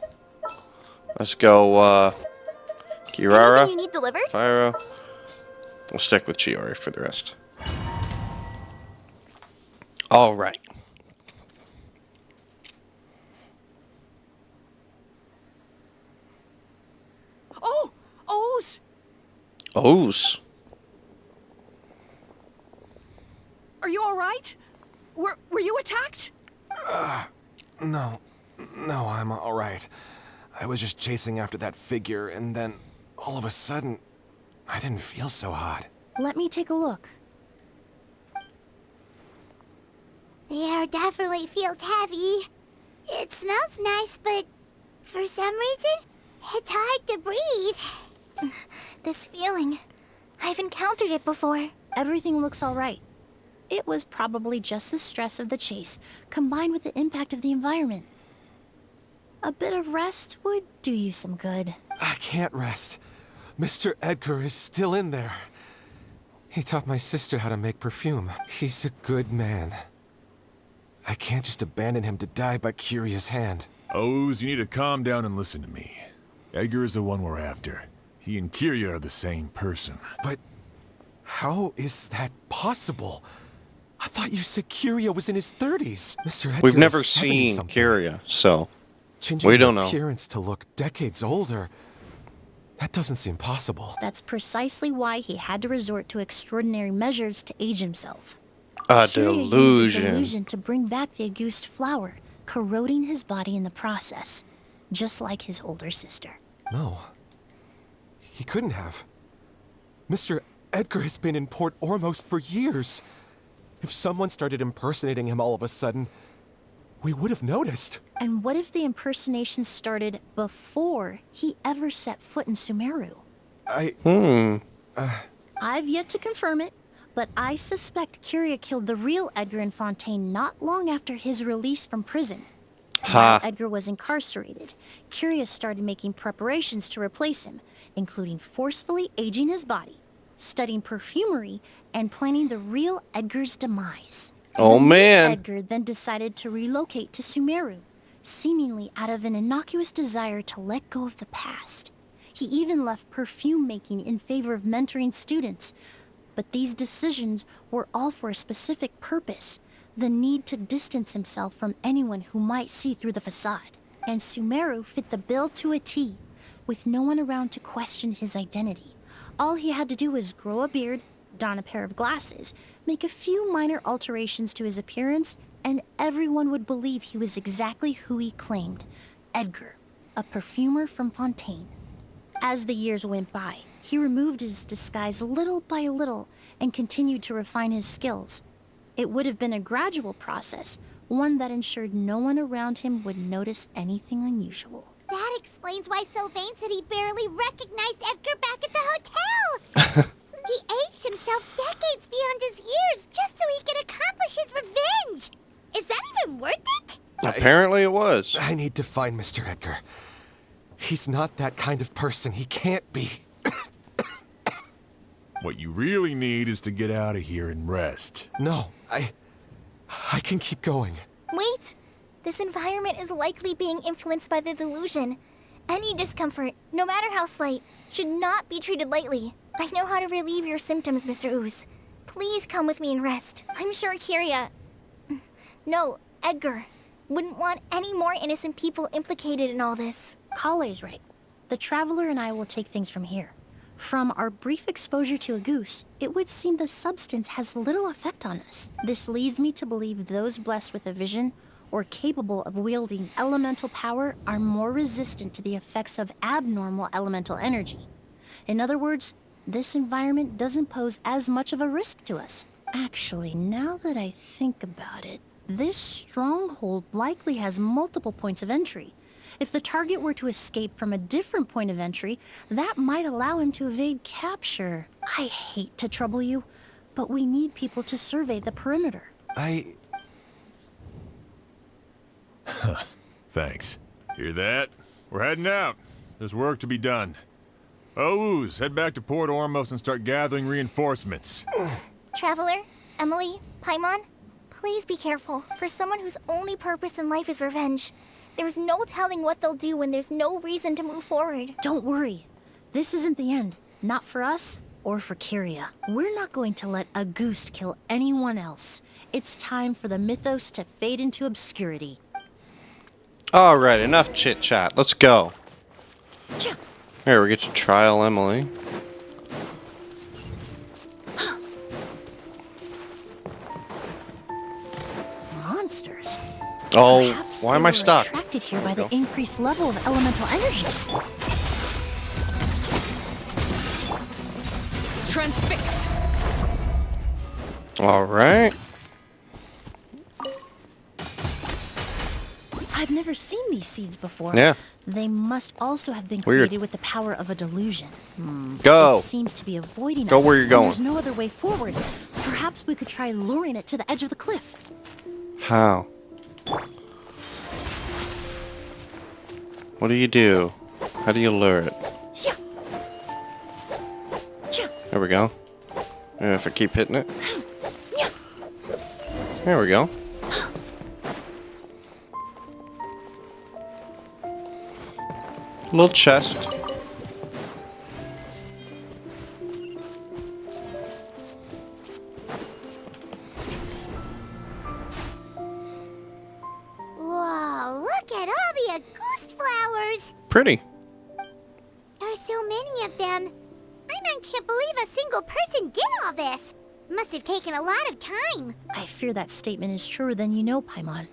Let's go, Kirara, Anything you need delivered? Pyro. We'll stick with Chiori for the rest. All right. Oh! O's! O's. Are you alright? Were you attacked? No, I'm all right. I was just chasing after that figure, and then all of a sudden, I didn't feel so hot. Let me take a look. The air definitely feels heavy. It smells nice, but for some reason, it's hard to breathe. This feeling, I've encountered it before. Everything looks all right. It was probably just the stress of the chase, combined with the impact of the environment. A bit of rest would do you some good. I can't rest. Mr. Edgar is still in there. He taught my sister how to make perfume. He's a good man. I can't just abandon him to die by Kirya's hand. O's, you need to calm down and listen to me. Edgar is the one we're after. He and Kirya are the same person. But How is that possible? I thought you said Kyria was in his 30s. Mr. Edgar We've never is seen 70-something. Kyria, so Changing we her don't know. appearance to look decades older. That doesn't seem possible. That's precisely why he had to resort to extraordinary measures to age himself. A Kyria used a delusion. delusion to bring back the Auguste flower, corroding his body in the process, just like his older sister. No. He couldn't have. Mr. Edgar has been in Port Ormos for years. If someone started impersonating him all of a sudden, we would have noticed. And what if the impersonation started before he ever set foot in Sumeru? I've yet to confirm it, but I suspect Kyria killed the real Edgar in Fontaine not long after his release from prison. While Edgar was incarcerated, Kyria started making preparations to replace him, including forcefully aging his body, studying perfumery, and planning the real Edgar's demise. Oh, The new man. Edgar then decided to relocate to Sumeru, seemingly out of an innocuous desire to let go of the past. He even left perfume making in favor of mentoring students. But these decisions were all for a specific purpose: the need to distance himself from anyone who might see through the facade. And Sumeru fit the bill to a T, with no one around to question his identity. All he had to do was grow a beard, don a pair of glasses, make a few minor alterations to his appearance, and everyone would believe he was exactly who he claimed: Edgar, a perfumer from Fontaine. As the years went by, he removed his disguise little by little and continued to refine his skills. It would have been a gradual process, one that ensured no one around him would notice anything unusual. That explains why Sylvain said he barely recognized Edgar back at the hotel. He aged himself decades beyond his years just so he could accomplish his revenge. Is that even worth it? Apparently it was. I need to find Mr. Edgar. He's not that kind of person. He can't be. What you really need is to get out of here and rest. No, I can keep going. Wait! This environment is likely being influenced by the delusion. Any discomfort, no matter how slight, should not be treated lightly. I know how to relieve your symptoms, Mr. Ooze. Please come with me and rest. I'm sure Kyria... No, Edgar wouldn't want any more innocent people implicated in all this. Kale's right. The Traveler and I will take things from here. From our brief exposure to a goose, it would seem the substance has little effect on us. This leads me to believe those blessed with a vision or capable of wielding elemental power are more resistant to the effects of abnormal elemental energy. In other words, this environment doesn't pose as much of a risk to us. Actually, now that I think about it, this stronghold likely has multiple points of entry. If the target were to escape from a different point of entry, that might allow him to evade capture. I hate to trouble you, but we need people to survey the perimeter. Thanks. Hear that? We're heading out. There's work to be done. Ooze, head back to Port Ormos and start gathering reinforcements. Traveler, Emilie, Paimon, please be careful. For someone whose only purpose in life is revenge, there's no telling what they'll do when there's no reason to move forward. Don't worry. This isn't the end. Not for us or for Kyria. We're not going to let a goose kill anyone else. It's time for the mythos to fade into obscurity. Alright, enough chit-chat. Let's go. Here, we get to trial Emilie. Monsters. Oh, Perhaps why they am I were stuck? Attracted here by the increased level of elemental energy. Transfixed. Alright. I've never seen these seeds before. Yeah. They must also have been Weird. created with the power of a delusion. Go. It seems to be avoiding Go us. where you're and going. There's no other way forward. Perhaps we could try luring it to the edge of the cliff. How? What do you do? How do you lure it? There we go. And if I keep hitting it. There we go. Little chest. pretty. There are so many of them. I can't believe a single person did all this. Must have taken a lot of time. I fear that statement is truer than you know, Paimon.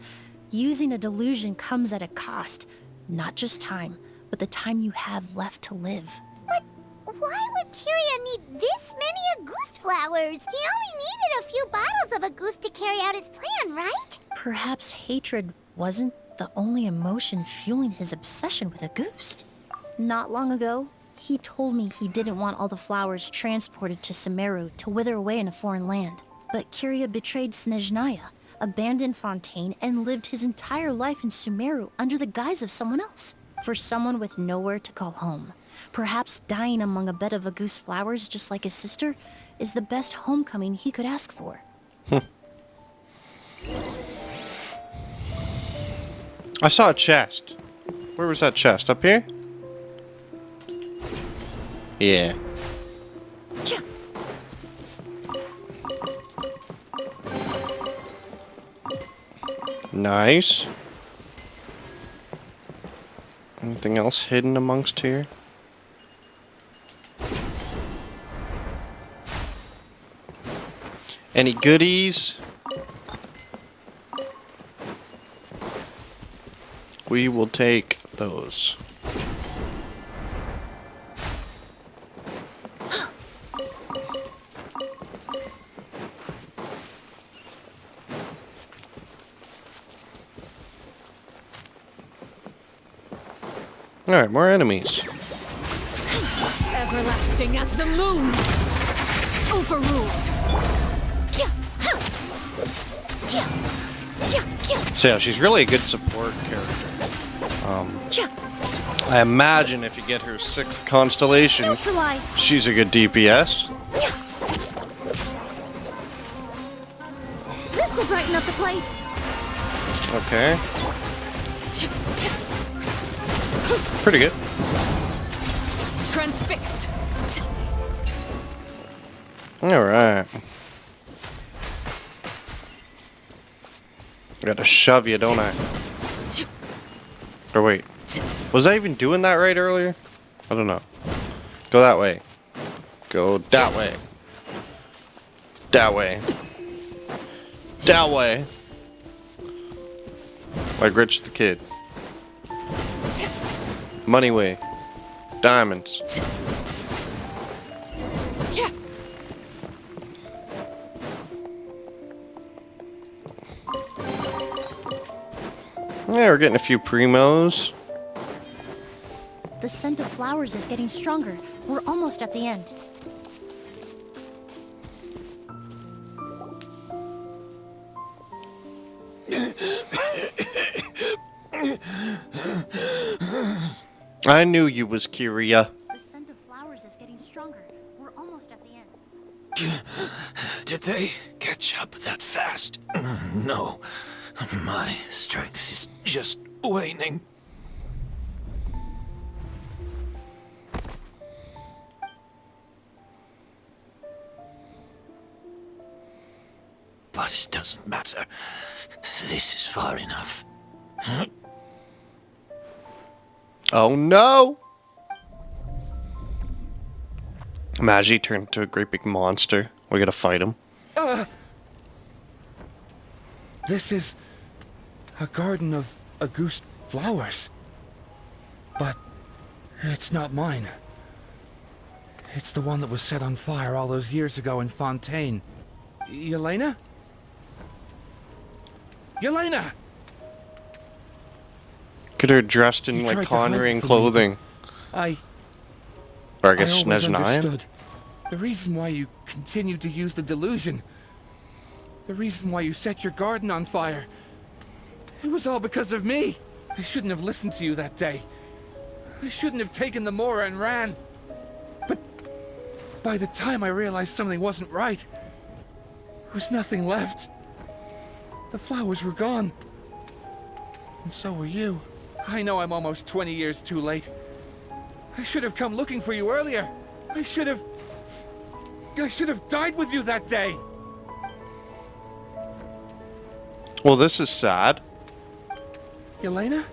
Using a delusion comes at a cost. Not just time, but the time you have left to live. But why would Kiria need this many Auguste flowers? He only needed a few bottles of Auguste to carry out his plan, right? Perhaps hatred wasn't the only emotion fueling his obsession with Auguste. Not long ago, he told me he didn't want all the flowers transported to Sumeru to wither away in a foreign land. But Kiria betrayed Snezhnaya, abandoned Fontaine, and lived his entire life in Sumeru under the guise of someone else. For someone with nowhere to call home, perhaps dying among a bed of Auguste flowers just like his sister is the best homecoming he could ask for. I saw a chest. Where was that chest? Up here? Yeah. Nice. Anything else hidden amongst here? Any goodies? We will take those. Alright, more enemies. Everlasting as the moon! Overruled! So yeah, she's really a good support character. I imagine if you get her 6th constellation, she's a good DPS. This will brighten up the place. Okay. Pretty good. Transfixed! Alright. Gotta shove you, don't I? Or wait. Was I even doing that right earlier? I don't know. Go that way. Go that way. That way. That way. Like Rich the Kid. Money way. Diamonds. Yeah. Yeah, we're getting a few primos. The scent of flowers is getting stronger. We're almost at the end. I knew you was Kiria. The scent of flowers is getting stronger. We're almost at the end. Did they catch up that fast? No. My strength is just waning. But it doesn't matter. This is far enough. Oh no! Magi turned into a great big monster. We gotta fight him. This is a garden of Auguste flowers. But it's not mine. It's the one that was set on fire all those years ago in Fontaine. Yelena? Yelena! Look at her dressed in like Conjuring clothing. Or I guess always Snezhnaya? understood the reason why you continued to use the delusion. The reason why you set your garden on fire. It was all because of me. I shouldn't have listened to you that day. I shouldn't have taken the Mora and ran. But by the time I realized something wasn't right, there was nothing left. The flowers were gone. And so were you. I know I'm almost 20 years too late. I should have come looking for you earlier. I should have died with you that day. Well, this is sad. Yelena?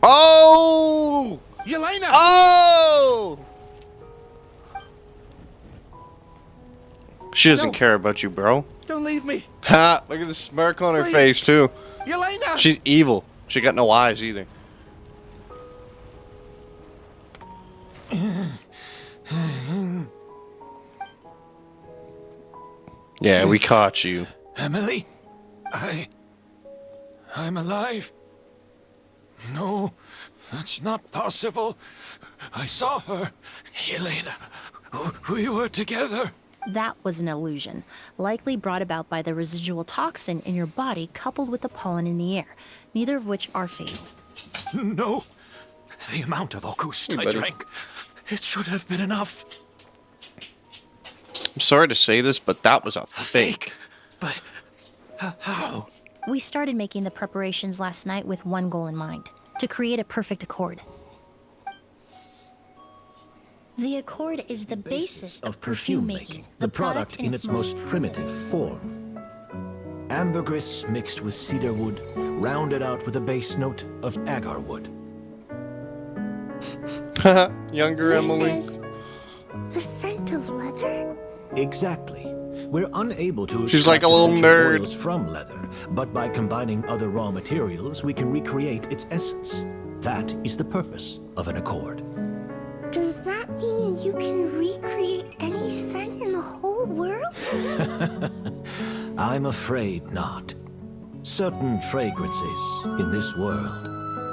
Oh! Yelena! Oh! She doesn't care about you, bro. Don't leave me. Ha! Look at the smirk on her Please. face, too. Yelena! She's evil. She got no eyes, either. Yeah, we caught you. Emilie, I'm alive. No, that's not possible. I saw her. Yelena, we were together. That was an illusion, likely brought about by the residual toxin in your body coupled with the pollen in the air, neither of which are fatal. No, the amount of August I drank, it should have been enough. I'm sorry to say this, but that was a fake. But how? We started making the preparations last night with one goal in mind, to create a perfect accord. The accord is the basis of perfume making, the product in its most primitive form. Ambergris mixed with cedar wood, rounded out with a base note of agar wood. Younger Emily. This is the scent of leather? Exactly. We're unable to She's like a little essential nerd. oils from leather, but by combining other raw materials, we can recreate its essence. That is the purpose of an accord. Does that mean you can recreate any scent in the whole world? I'm afraid not. Certain fragrances in this world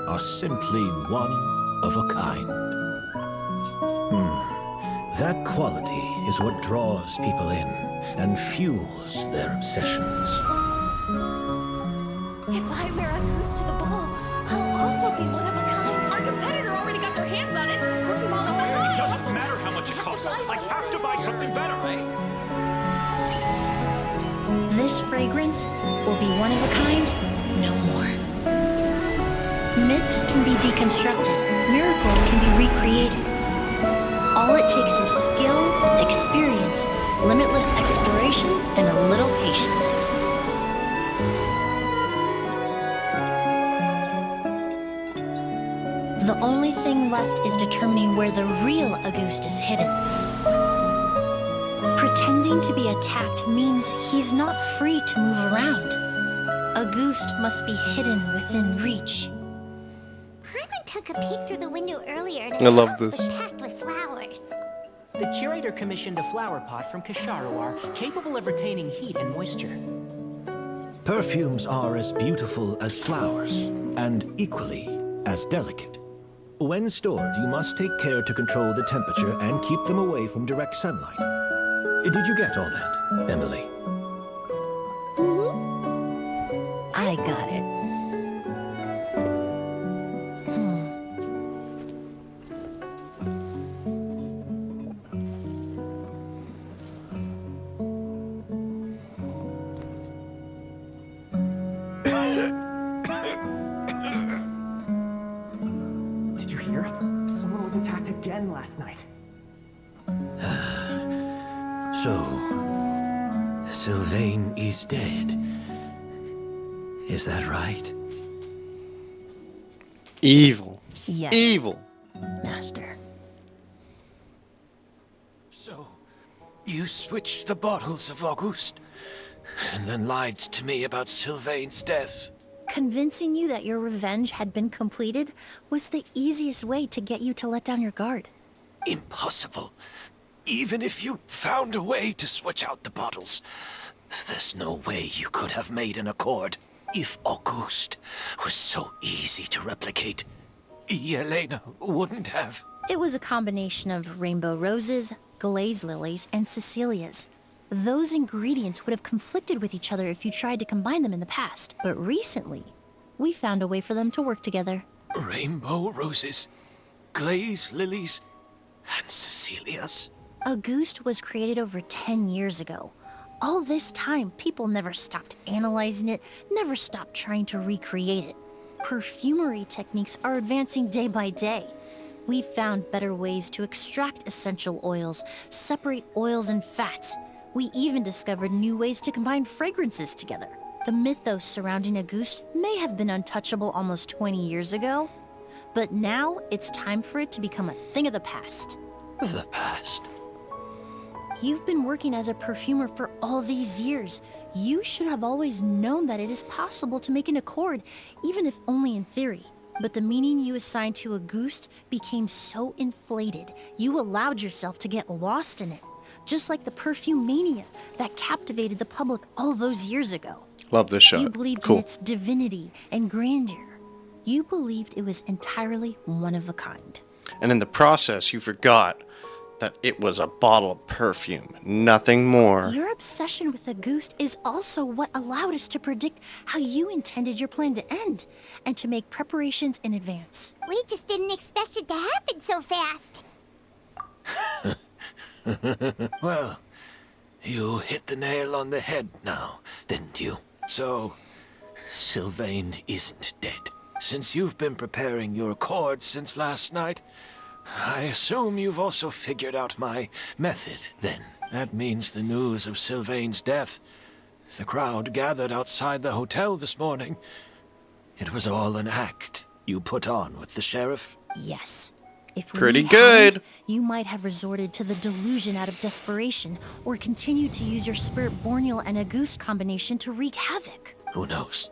are simply one of a kind. That quality is what draws people in and fuels their obsessions. If I wear a goose to the ball, I'll also be one of a kind. Our competitor already got their hands on it. We're falling behind. It doesn't matter how much it costs. I have to buy something better. This fragrance will be one of a kind, no more. Myths can be deconstructed, miracles can be recreated. All it takes is skill, experience, limitless exploration, and a little patience. The only thing left is determining where the real Auguste is hidden. Pretending to be attacked means he's not free to move around. Auguste must be hidden within reach. Paimon took a peek through the window earlier and I love house this. was packed with flowers. The curator commissioned a flower pot from Kasharawar, capable of retaining heat and moisture. Perfumes are as beautiful as flowers, and equally as delicate. When stored, you must take care to control the temperature and keep them away from direct sunlight. Did you get all that, Emilie? I got it. Did you hear? Someone was attacked again last night. So, Sylvain is dead. Is that right? Evil. Yes. Evil. Master. So, you switched the bottles of Auguste, and then lied to me about Sylvain's death. Convincing you that your revenge had been completed was the easiest way to get you to let down your guard. Impossible. Even if you found a way to switch out the bottles, there's no way you could have made an accord. If Auguste was so easy to replicate, Yelena wouldn't have. It was a combination of rainbow roses, glaze lilies, and Cecilias. Those ingredients would have conflicted with each other if you tried to combine them in the past. But recently, we found a way for them to work together. Rainbow roses, glaze lilies, and Cecilias. Auguste was created over 10 years ago. All this time, people never stopped analyzing it, never stopped trying to recreate it. Perfumery techniques are advancing day by day. We've found better ways to extract essential oils, separate oils and fats. We even discovered new ways to combine fragrances together. The mythos surrounding Auguste may have been untouchable almost 20 years ago, But now it's time for it to become a thing of the past. The past? You've been working as a perfumer for all these years. You should have always known that it is possible to make an accord, even if only in theory. But the meaning you assigned to a ghost became so inflated, you allowed yourself to get lost in it. Just like the perfume mania that captivated the public all those years ago. Love this shot. You believed Cool. in its divinity and grandeur. You believed it was entirely one of a kind. And in the process, you forgot that it was a bottle of perfume, nothing more. Your obsession with the ghost is also what allowed us to predict how you intended your plan to end, and to make preparations in advance. We just didn't expect it to happen so fast. Well, you hit the nail on the head now, didn't you? So, Sylvain isn't dead. Since you've been preparing your accord since last night, I assume you've also figured out my method, then. That means the news of Sylvain's death. The crowd gathered outside the hotel this morning. It was all an act you put on with the sheriff? Yes. If we Pretty hadn't, good. You might have resorted to the delusion out of desperation, or continued to use your spirit borneal and a goose combination to wreak havoc. Who knows?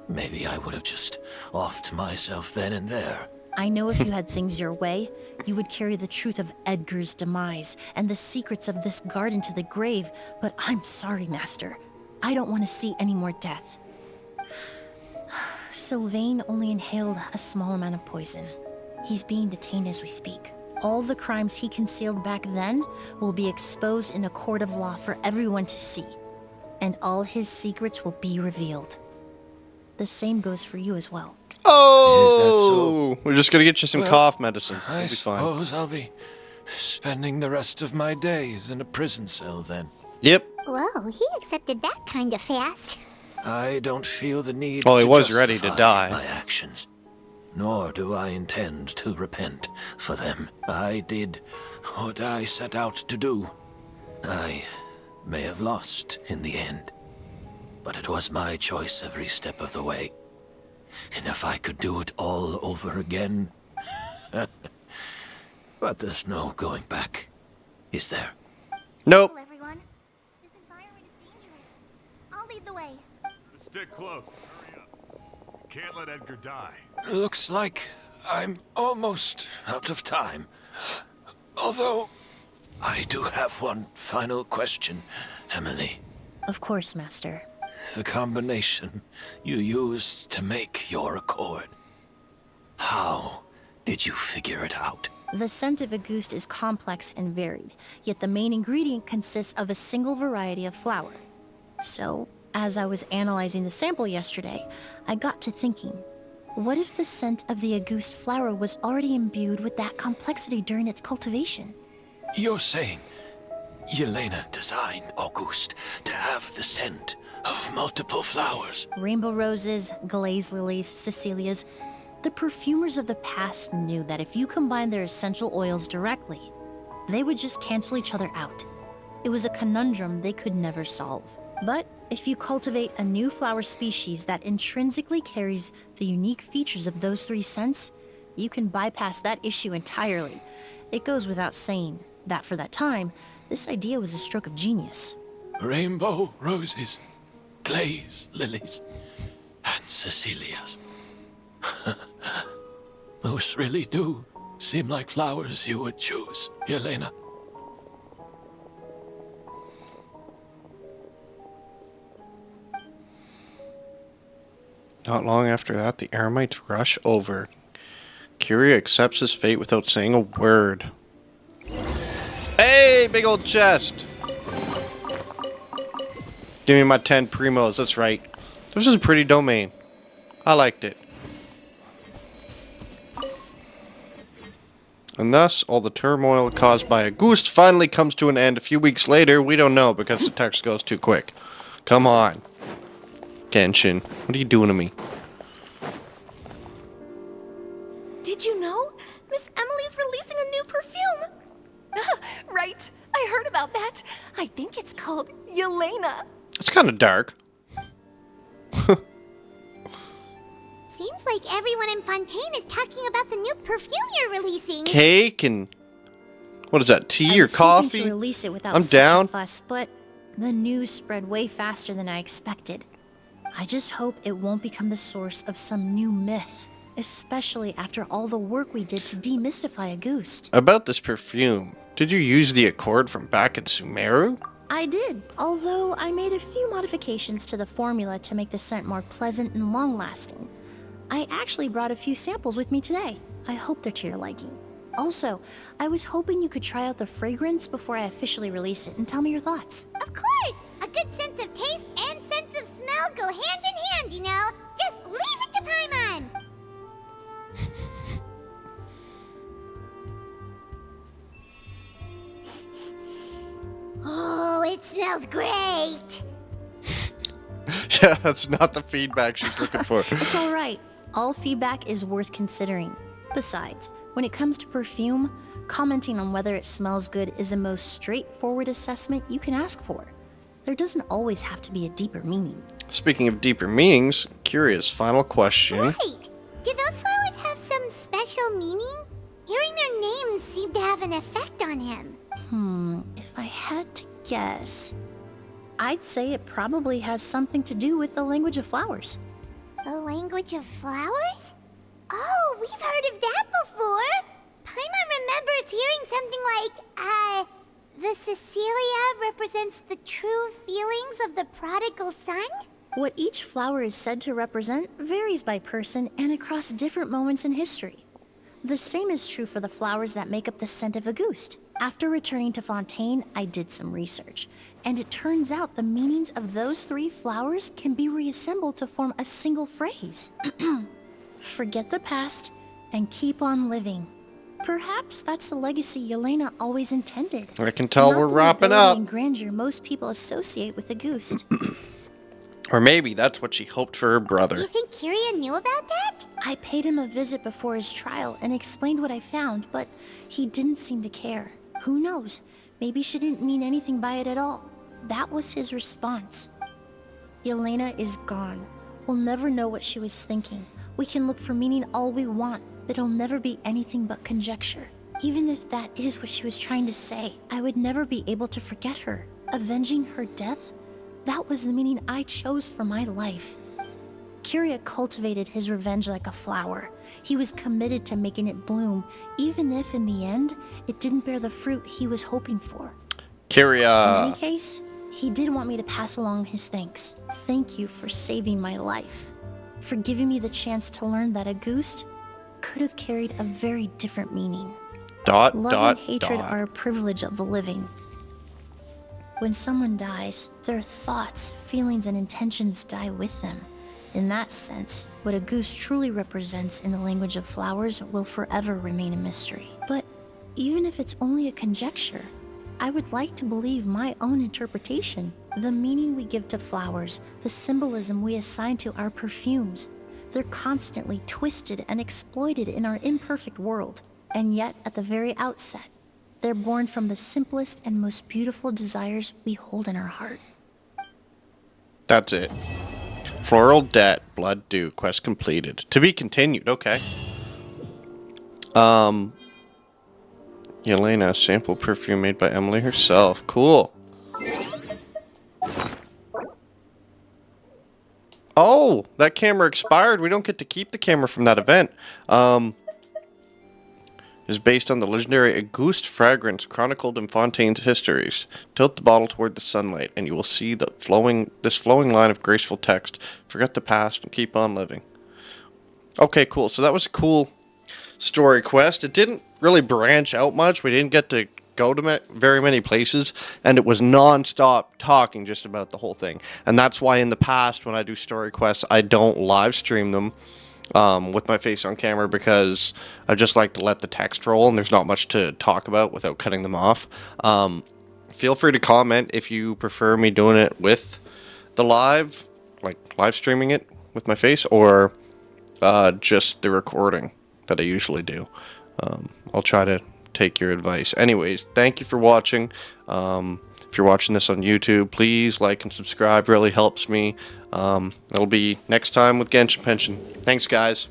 Maybe I would have just offed myself then and there. I know if you had things your way, you would carry the truth of Edgar's demise and the secrets of this garden to the grave, but I'm sorry, Master. I don't want to see any more death. Sylvain only inhaled a small amount of poison. He's being detained as we speak. All the crimes he concealed back then will be exposed in a court of law for everyone to see, and all his secrets will be revealed. The same goes for you as well. Oh, we're just gonna get you some Well, cough medicine. I It'll be fine. suppose I'll be spending the rest of my days in a prison cell then. Yep. Whoa, he accepted that kind of fast. I don't feel the need Well, he to was ready to justify die. my actions, nor do I intend to repent for them. I did what I set out to do. I may have lost in the end, but it was my choice every step of the way. And if I could do it all over again... But there's no going back, is there? Nope. Hello, everyone. This environment is dangerous. I'll lead the way. Stick close. Hurry up. You can't let Edgar die. Looks like I'm almost out of time. Although, I do have one final question, Emilie. Of course, Master. The combination you used to make your accord. How did you figure it out? The scent of a goose is complex and varied, yet the main ingredient consists of a single variety of flower. So, as I was analyzing the sample yesterday, I got to thinking, what if the scent of the Auguste flower was already imbued with that complexity during its cultivation? You're saying Yelena designed Auguste to have the scent of multiple flowers? Rainbow roses, glaze lilies, Cecilias. The perfumers of the past knew that if you combined their essential oils directly, they would just cancel each other out. It was a conundrum they could never solve. But if you cultivate a new flower species that intrinsically carries the unique features of those three scents, you can bypass that issue entirely. It goes without saying that for that time, this idea was a stroke of genius. Rainbow roses, glaze lilies, and Cecilias. Those really do seem like flowers you would choose, Yelena. Not long after that, the Eremites rush over. Curia accepts his fate without saying a word. Hey, big old chest! Give me my 10 primos, that's right. This is a pretty domain. I liked it. And thus, all the turmoil caused by Auguste finally comes to an end a few weeks later. We don't know because the text goes too quick. Come on. Genshin, what are you doing to me? Did you know? Miss Emilie's releasing a new perfume. Right. I heard about that. I think it's called Yelena. It's kind of dark. Seems like everyone in Fontaine is talking about the new perfume you're releasing. Cake and what is that? Tea or I was hoping coffee? to release it without I'm such down. a fuss, but the news spread way faster than I expected. I just hope it won't become the source of some new myth, especially after all the work we did to demystify a goose. About this perfume, did you use the accord from back in Sumeru? I did, although I made a few modifications to the formula to make the scent more pleasant and long-lasting. I actually brought a few samples with me today. I hope they're to your liking. Also, I was hoping you could try out the fragrance before I officially release it and tell me your thoughts. Of course! A good sense of taste and sense of smell go hand in hand, you know? Just leave it to Paimon! Oh, it smells great! Yeah, that's not the feedback she's looking for. It's alright. All feedback is worth considering. Besides, when it comes to perfume, commenting on whether it smells good is the most straightforward assessment you can ask for. There doesn't always have to be a deeper meaning. Speaking of deeper meanings, curious final question. Right! Do those flowers have some special meaning? Hearing their names seemed to have an effect on him. If I had to guess, I'd say it probably has something to do with the language of flowers. The language of flowers? Oh, we've heard of that before! Paimon remembers hearing something like, the Cecilia represents the true feelings of the prodigal son? What each flower is said to represent varies by person and across different moments in history. The same is true for the flowers that make up the scent of a goose. After returning to Fontaine, I did some research, and it turns out the meanings of those 3 flowers can be reassembled to form a single phrase. Forget the past and keep on living. Perhaps that's the legacy Yelena always intended. I can tell Not we're the wrapping nobility up. and grandeur most people associate with the goose. Or maybe that's what she hoped for her brother. You think Kiria knew about that? I paid him a visit before his trial and explained what I found, but he didn't seem to care. Who knows? Maybe she didn't mean anything by it at all. That was his response. Yelena is gone. We'll never know what she was thinking. We can look for meaning all we want, but it'll never be anything but conjecture. Even if that is what she was trying to say, I would never be able to forget her. Avenging her death? That was the meaning I chose for my life. Kiria cultivated his revenge like a flower. He was committed to making it bloom, even if in the end, it didn't bear the fruit he was hoping for. Kiria. In any case, he did want me to pass along his thanks. Thank you for saving my life. For giving me the chance to learn that a goose could have carried a very different meaning. Love and hatred are a privilege of the living. When someone dies, their thoughts, feelings, and intentions die with them. In that sense, what a goose truly represents in the language of flowers will forever remain a mystery. But even if it's only a conjecture, I would like to believe my own interpretation. The meaning we give to flowers, the symbolism we assign to our perfumes, they're constantly twisted and exploited in our imperfect world. And yet, at the very outset, they're born from the simplest and most beautiful desires we hold in our heart. That's it. Floral Debt, Blood Dew, quest completed. To be continued, okay. Yelena, sample perfume made by Emilie herself. Cool. Oh, that camera expired. We don't get to keep the camera from that event. Is based on the legendary Auguste fragrance chronicled in Fontaine's histories. Tilt the bottle toward the sunlight, and you will see this flowing line of graceful text. Forget the past and keep on living. Okay, cool. So that was a cool story quest. It didn't really branch out much. We didn't get to go to very many places, and it was non-stop talking just about the whole thing. And that's why in the past, when I do story quests, I don't live stream them with my face on camera, because I just like to let the text roll and there's not much to talk about without cutting them off. Feel free to comment if you prefer me doing it with the live streaming it with my face, or just the recording that I usually do. I'll try to take your advice. Anyways, thank you for watching. If you're watching this on YouTube, please like and subscribe. Really helps me. It'll be next time with Genshin Pension. Thanks, guys.